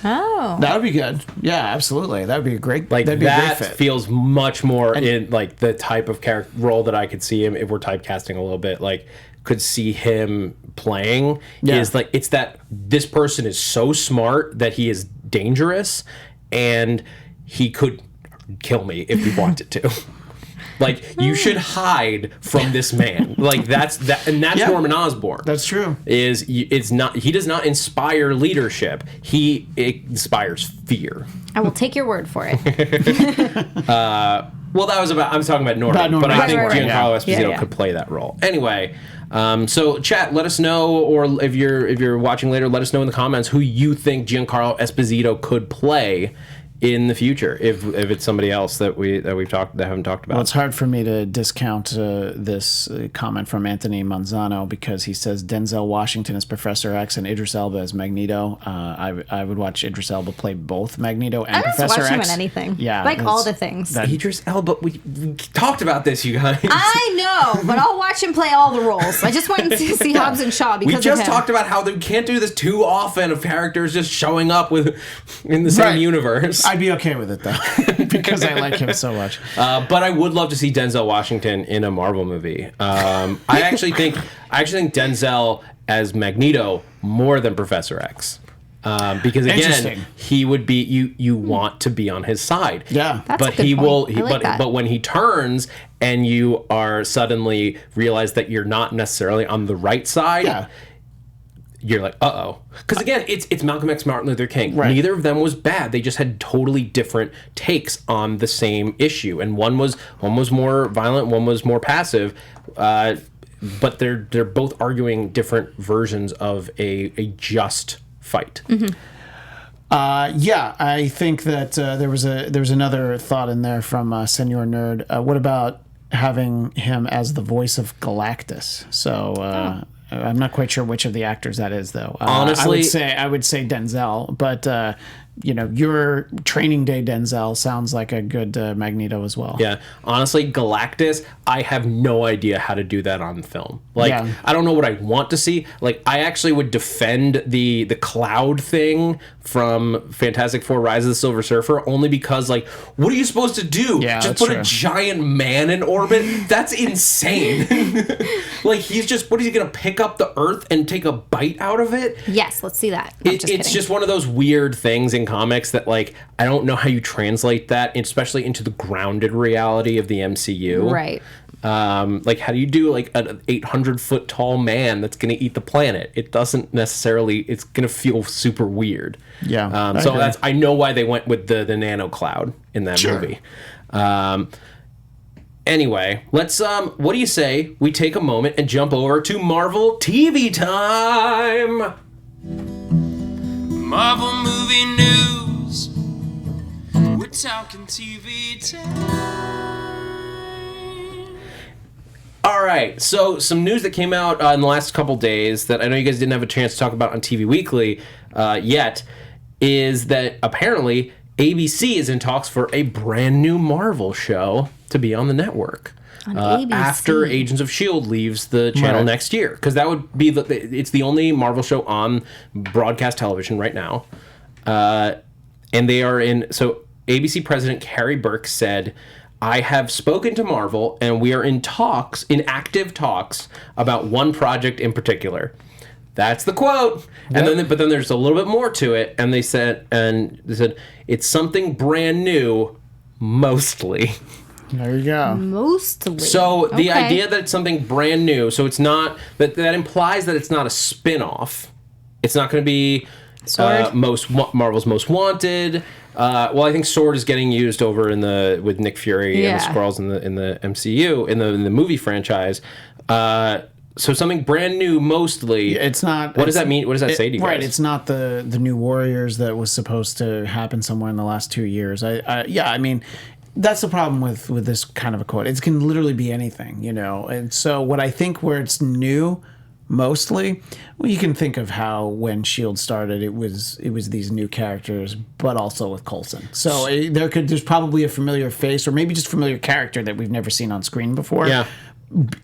Oh, that would be good. Yeah, absolutely. That would be a great. That'd be that a great fit. Feels much more in like the type of character role that I could see him if we're typecasting a little bit. Like, could see him playing is like it's that this person is so smart that he is dangerous, and he could kill me if he wanted to. Like, you should hide from this man. Like, that's Norman Osborn. That's true. He does not inspire leadership. He inspires fear. I will take your word for it. Well, I'm talking about Norman, but I think Giancarlo Esposito could play that role. Anyway, so chat, let us know, or if you're watching later, let us know in the comments who you think Giancarlo Esposito could play in the future, if it's somebody else that haven't talked about. Well, it's hard for me to discount this comment from Anthony Manzano because he says Denzel Washington as Professor X and Idris Elba as Magneto. I would watch Idris Elba play both Magneto and Professor X. I just watch him in anything. Yeah, like all the things. Idris Elba. We talked about this, you guys. I know, but I'll watch him play all the roles. I just wanted to see Hobbs and Shaw because we just talked about how they can't do this too often of characters just showing up in the same universe. I'd be okay with it though, because I like him so much. But I would love to see Denzel Washington in a Marvel movie. I actually think Denzel as Magneto more than Professor X. Because again, he would be you want to be on his side. Yeah, that's a good point. But when he turns and you are suddenly realize that you're not necessarily on the right side. Yeah. You're like, uh-oh. Because again, it's Malcolm X, Martin Luther King. Right. Neither of them was bad. They just had totally different takes on the same issue. And one was more violent, one was more passive. But they're both arguing different versions of a just fight. Mm-hmm. I think that there was another thought in there from Senor Nerd. What about having him as the voice of Galactus? So I'm not quite sure which of the actors that is, though. Honestly, I would say Denzel, but your Training Day Denzel sounds like a good Magneto as well. Yeah, honestly, Galactus, I have no idea how to do that on film. I don't know what I want to see. Like, I actually would defend the cloud thing from Fantastic Four: Rise of the Silver Surfer only because, like, what are you supposed to do? Yeah, just put a giant man in orbit? That's insane. Like, what is he gonna pick up the Earth and take a bite out of it? Yes, let's see that. It's just one of those weird things in comics that, like, I don't know how you translate that, especially into the grounded reality of the MCU. Right. Like, how do you do like an 800-foot tall man that's going to eat the planet? It doesn't necessarily. It's going to feel super weird. Yeah. So I know why they went with the nano cloud in that movie. Anyway, let's. What do you say we take a moment and jump over to Marvel TV time? Marvel movie news. We're talking TV time. All right, so some news that came out in the last couple days that I know you guys didn't have a chance to talk about on TV Weekly yet is that apparently ABC is in talks for a brand new Marvel show to be on the network. After Agents of S.H.I.E.L.D. leaves the channel next year. Because that would be it's the only Marvel show on broadcast television right now. And they are in... So ABC president Carrie Burke said, "I have spoken to Marvel, and we are in active talks about one project in particular." That's the quote. And then, but then there's a little bit more to it, and they said it's something brand new, mostly. There you go. Mostly. So the idea that it's something brand new, so it's not that implies that it's not a spin-off. It's not going to be Marvel's Most Wanted. Well, I think Sword is getting used over with Nick Fury and the Squirrels in the MCU in the movie franchise. So something brand new, mostly. It's not. What does that mean? What does that say to you guys? Right. It's not the New Warriors that was supposed to happen somewhere in the last 2 years. I mean, that's the problem with this kind of a quote. It can literally be anything, you know. And so what I think where it's new, mostly, well, you can think of how when S.H.I.E.L.D. started, it was these new characters, but also with Coulson. So there's probably a familiar face, or maybe just familiar character that we've never seen on screen before. Yeah.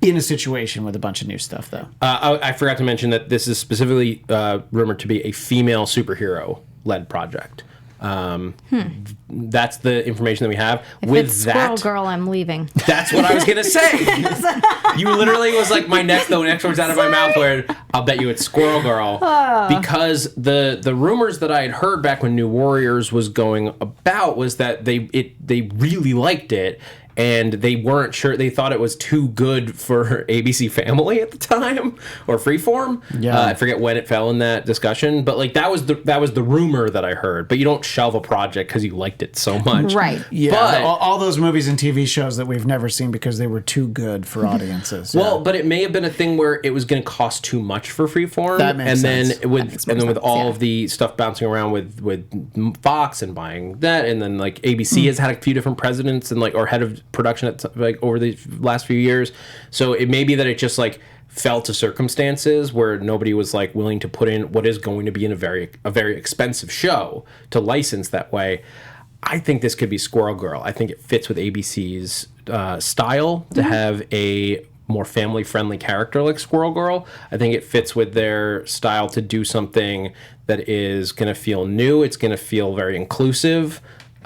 In a situation with a bunch of new stuff, though. I forgot to mention that this is specifically rumored to be a female superhero-led project. That's the information that we have. If it's Squirrel Girl, I'm leaving. That's what I was gonna say. You literally was like the next words out of my mouth. Where I'll bet you it's Squirrel Girl, because the rumors that I had heard back when New Warriors was going about was that they really liked it. And they weren't sure. They thought it was too good for ABC Family at the time, or Freeform. Yeah, I forget when it fell in that discussion, but like that was the rumor that I heard. But you don't shelve a project because you liked it so much, right? Yeah, but all those movies and TV shows that we've never seen because they were too good for audiences. Well, but it may have been a thing where it was going to cost too much for Freeform, that makes sense. With all of the stuff bouncing around with Fox and buying that, and then like ABC has had a few different presidents and or head of production over the last few years, so it may be that it just fell to circumstances where nobody was willing to put in what is going to be a very expensive show to license that way. I think this could be Squirrel Girl. I think it fits with ABC's style to have a more family-friendly character like Squirrel Girl. I think it fits with their style to do something that is going to feel new. It's going to feel very inclusive.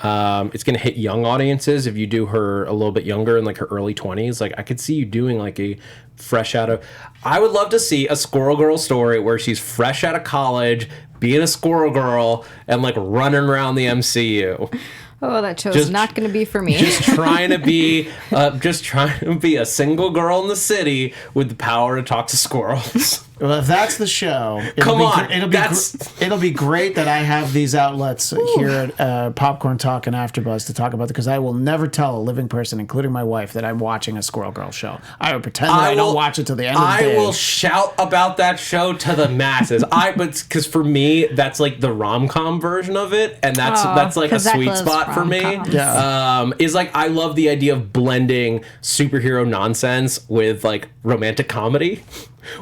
It's going to hit young audiences if you do her a little bit younger in her early 20s. I could see you doing a fresh out of... I would love to see a Squirrel Girl story where she's fresh out of college, being a Squirrel Girl, and running around the MCU. Oh, that show's not going to be for me. Just trying to be a single girl in the city with the power to talk to squirrels. Well, if that's the show, it'll be great that I have these outlets here at Popcorn Talk and AfterBuzz to talk about it, because I will never tell a living person, including my wife, that I'm watching a Squirrel Girl show. I would pretend that I don't watch it till the end of the day. I will shout about that show to the masses. Because for me, that's the rom-com version of it, and that's a sweet spot for me. Yeah. I love the idea of blending superhero nonsense with romantic comedy,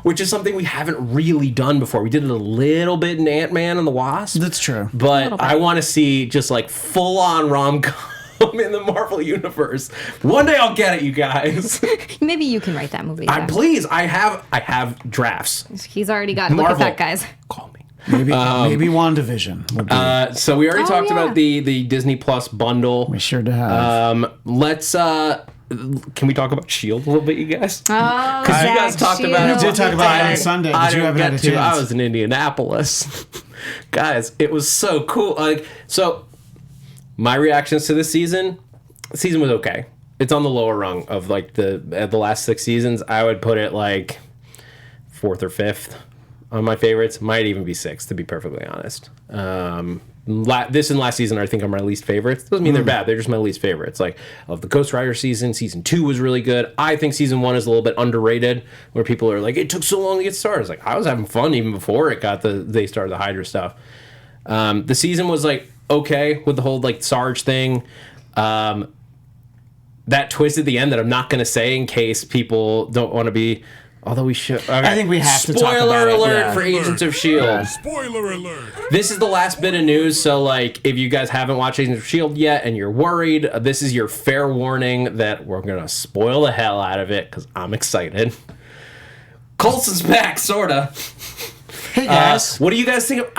which is something we haven't really done before. We did it a little bit in Ant-Man and the Wasp. That's true. But I want to see just full-on rom-com in the Marvel universe. One day I'll get it, you guys. Maybe you can write that movie. Please, I have drafts. He's already got it. Marvel. Look at that, guys. Call me. Maybe WandaVision would be. So we already talked about the Disney Plus bundle. We sure do have. Let's... Can we talk about S.H.I.E.L.D. a little bit, you guys? Because you guys talked about it. We did talk about it on Sunday. I didn't get to. I was in Indianapolis. Guys, it was so cool. So my reactions to this season was okay. It's on the lower rung of the last 6 seasons. I would put it 4th or 5th on my favorites. Might even be 6th, to be perfectly honest. This and last season, I think, are my least favorites. Doesn't mean they're bad. They're just my least favorites. Of the Ghost Rider season 2 was really good. I think season 1 is a little bit underrated, where people are it took so long to get started. I was having fun even before they started the Hydra stuff. The season was okay with the whole Sarge thing. That twist at the end that I'm not going to say in case people don't want to be... Although we should... Okay. I think we have to talk about it. Spoiler alert for Agents of S.H.I.E.L.D. Yeah. Spoiler alert! This is the last bit of news, so if you guys haven't watched Agents of S.H.I.E.L.D. yet and you're worried, this is your fair warning that we're going to spoil the hell out of it, because I'm excited. Coulson's back, sorta. Hey, guys. What do you guys think of...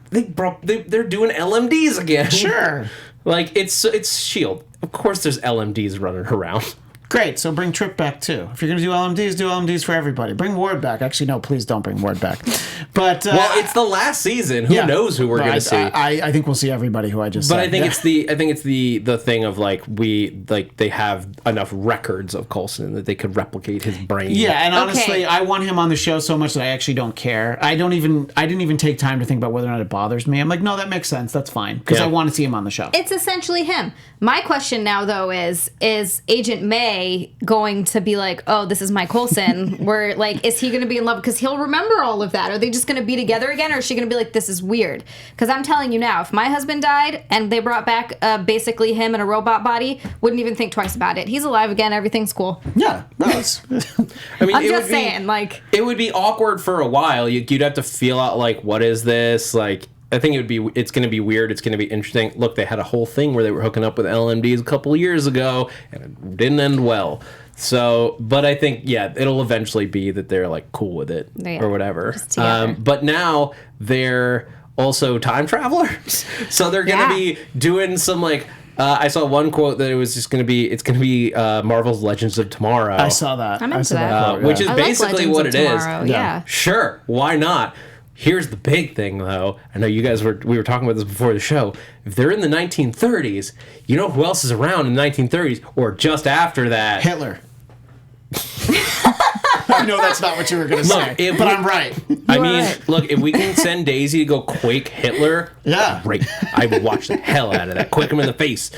They're doing LMDs again. Sure. Like, it's S.H.I.E.L.D. Of course there's LMDs running around. Great, so bring Trip back too. If you're going to do LMDs for everybody. Bring Ward back. Actually, no, please don't bring Ward back. But Well, it's the last season. Who knows who we're going to see? I think we'll see everybody who I just said. But I think it's the thing of like they have enough records of Coulson that they could replicate his brain. Yeah, and honestly, Okay. I want him on the show so much that I actually don't care. I didn't even take time to think about whether or not it bothers me. I'm like, no, that makes sense. That's fine because I want to see him on the show. It's essentially him. My question now, though, is Agent May going to be like, oh, this is my Coulson? Where, like, is he going to be in love? Because he'll remember all of that. Are they just going to be together again? Or is she going to be like, this is weird? Because I'm telling you now, if my husband died and they brought back basically him in a robot body, wouldn't even think twice about it. He's alive again. Everything's cool. Yeah, no, it's... I mean, I'm just saying, like... It would be awkward for a while. You'd have to feel out, like, what is this? Like... I think it's going to be weird. It's going to be interesting. Look, they had a whole thing where they were hooking up with LMDs a couple of years ago, and it didn't end well. So, but I think, it'll eventually be that they're like cool with it or whatever. But now they're also time travelers, so they're going to be doing some like. I saw one quote that it's going to be Marvel's Legends of Tomorrow. I saw that. I'm into that. Which is I basically like what Legends it of is. Tomorrow, yeah. Sure, why not? Here's the big thing, though. I know you guys we were talking about this before the show. If they're in the 1930s, you know who else is around in the 1930s or just after that? Hitler. I know that's not what you were going to say, but I'm right. I mean, look, if we can send Daisy to go quake Hitler, great. I would watch the hell out of that. Quake him in the face.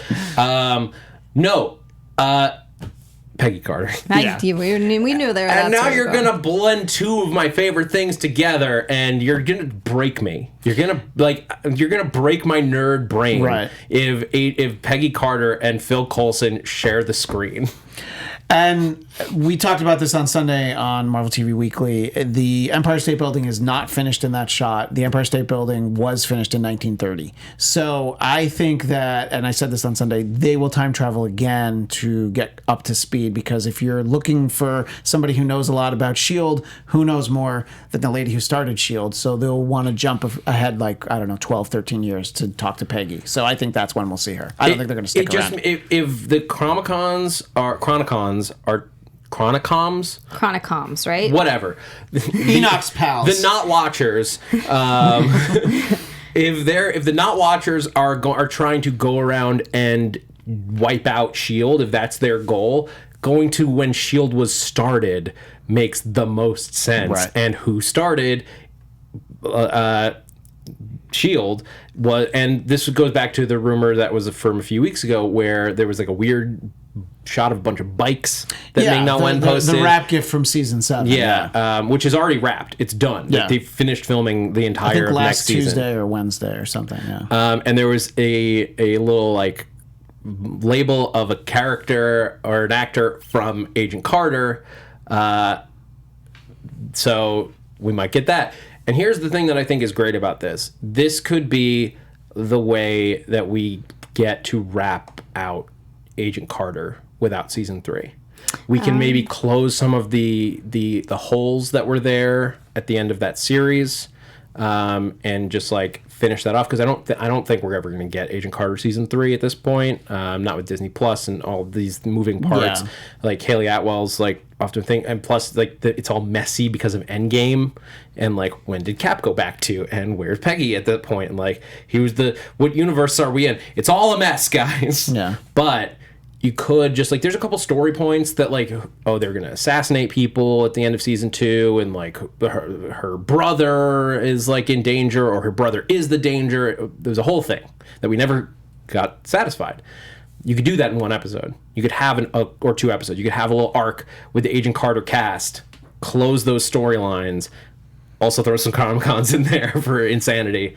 Peggy Carter. We knew there. And now you're gonna blend two of my favorite things together, and you're gonna break me. You're gonna break my nerd brain. Right. If Peggy Carter and Phil Coulson share the screen. And we talked about this on Sunday on Marvel TV Weekly. The Empire State Building is not finished in that shot. The Empire State Building was finished in 1930. So I think that, and I said this on Sunday, they will time travel again to get up to speed, because if you're looking for somebody who knows a lot about S.H.I.E.L.D., who knows more than the lady who started S.H.I.E.L.D., so they'll want to jump ahead, like, 12, 13 years to talk to Peggy. So I think that's when we'll see her. I don't think they're going to stick around. If the Chronocoms, right? Whatever. Enoch's pals. The Not Watchers. If the Not Watchers are trying to go around and wipe out S.H.I.E.L.D., if that's their goal, going to when S.H.I.E.L.D. was started makes the most sense. Right. And who started S.H.I.E.L.D. was, and this goes back to the rumor that was from a few weeks ago, where there was like a weird shot of a bunch of bikes that Ming-Na Wen posted. The wrap gift from season 7. Which is already wrapped. It's done. Yeah. They finished filming the entire next season. Tuesday or Wednesday or something. Yeah. And there was a little like label of a character or an actor from Agent Carter. So we might get that. And here's the thing that I think is great about this. This could be the way that we get to wrap out Agent Carter without season 3. We can maybe close some of the holes that were there at the end of that series, and just like finish that off, because I don't think we're ever going to get Agent Carter season 3 at this point. Not with Disney Plus and all these moving parts. Yeah. Like Haley Atwell's like often think, and plus like it's all messy because of Endgame, and like when did Cap go back to, and where's Peggy at that point, and like what universe are we in? It's all a mess, guys. Yeah. But you could just like, there's a couple story points that like, oh, they're gonna assassinate people at the end of season 2, and like her brother is like in danger, or her brother is the danger. There's a whole thing that we never got satisfied. You could do that in one episode. You could have or 2 episodes. You could have a little arc with the Agent Carter cast, close those storylines, also throw some Chronicons in there for insanity,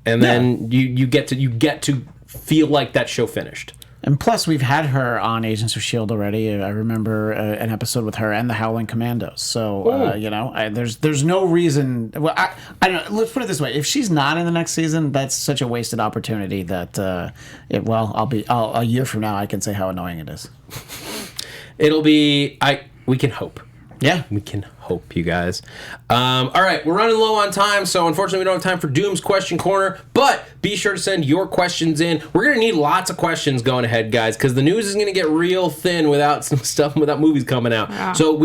and then you get to feel like that show finished. And plus, we've had her on Agents of S.H.I.E.L.D. already. I remember an episode with her and the Howling Commandos. So, there's no reason. Well, I don't know. Let's put it this way: if she's not in the next season, that's such a wasted opportunity. That a year from now, I can say how annoying it is. It'll be. We can hope. Yeah, we can hope. hope, you guys. All right, we're running low on time, so unfortunately we don't have time for Doom's Question Corner, but be sure to send your questions in. We're going to need lots of questions going ahead, guys, because the news is going to get real thin without some stuff, without movies coming out. Yeah. So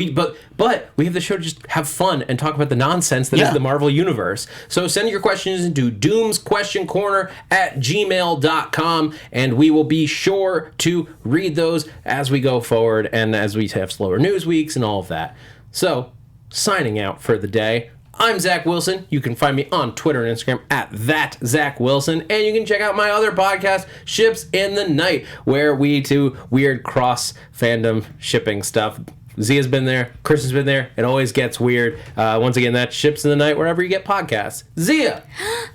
but we have the show to just have fun and talk about the nonsense that is the Marvel Universe. So send your questions into doomsquestioncorner@gmail.com, and we will be sure to read those as we go forward and as we have slower news weeks and all of that. So, signing out for the day, I'm Zach Wilson. You can find me on Twitter and Instagram @ThatZachWilson, and you can check out my other podcast, Ships in the Night, where we do weird cross-fandom shipping stuff. Zia's been there. Kristen's been there. It always gets weird. Once again, that's Ships in the Night, wherever you get podcasts. Zia!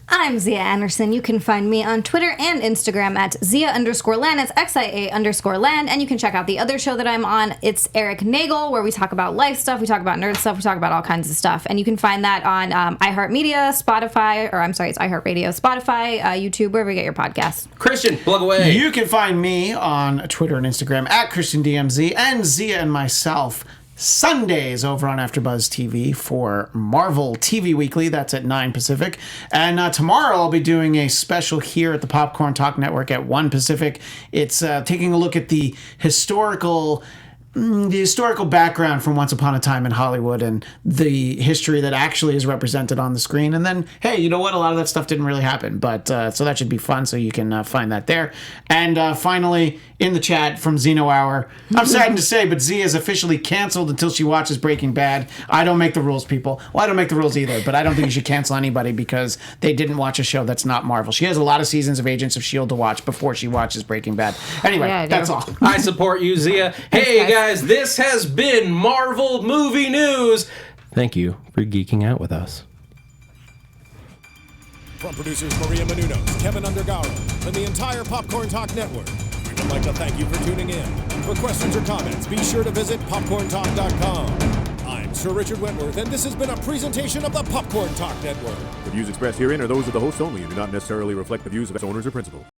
I'm Xia Anderson. You can find me on Twitter and Instagram @Xia_Land. It's XIA_Land. And you can check out the other show that I'm on. It's Eric Nagel, where we talk about life stuff, we talk about nerd stuff, we talk about all kinds of stuff. And you can find that on iHeartMedia, Spotify, it's iHeartRadio, Spotify, YouTube, wherever you get your podcasts. Christian, plug away. You can find me on Twitter and Instagram @ChristianDMZ, and Zia and myself Sundays over on AfterBuzz TV for Marvel TV Weekly. That's at 9 Pacific. And tomorrow I'll be doing a special here at the Popcorn Talk Network at 1 Pacific. It's taking a look at the historical background from Once Upon a Time in Hollywood and the history that actually is represented on the screen. And then, hey, you know what? A lot of that stuff didn't really happen. But so that should be fun. So you can find that there. And finally, in the chat from Xeno Hour, I'm saddened to say, but Z is officially canceled until she watches Breaking Bad. I don't make the rules, people. Well, I don't make the rules either, but I don't think you should cancel anybody because they didn't watch a show that's not Marvel. She has a lot of seasons of Agents of S.H.I.E.L.D. to watch before she watches Breaking Bad. Anyway, that's all. I support you, Zia. Hey, guys, this has been Marvel Movie News. Thank you for geeking out with us. From producers Maria Menounos, Kevin Undergaro, and the entire Popcorn Talk Network, we would like to thank you for tuning in. For questions or comments, be sure to visit popcorntalk.com. I'm Sir Richard Wentworth, and this has been a presentation of the Popcorn Talk Network. The views expressed herein are those of the hosts only and do not necessarily reflect the views of its owners or principals.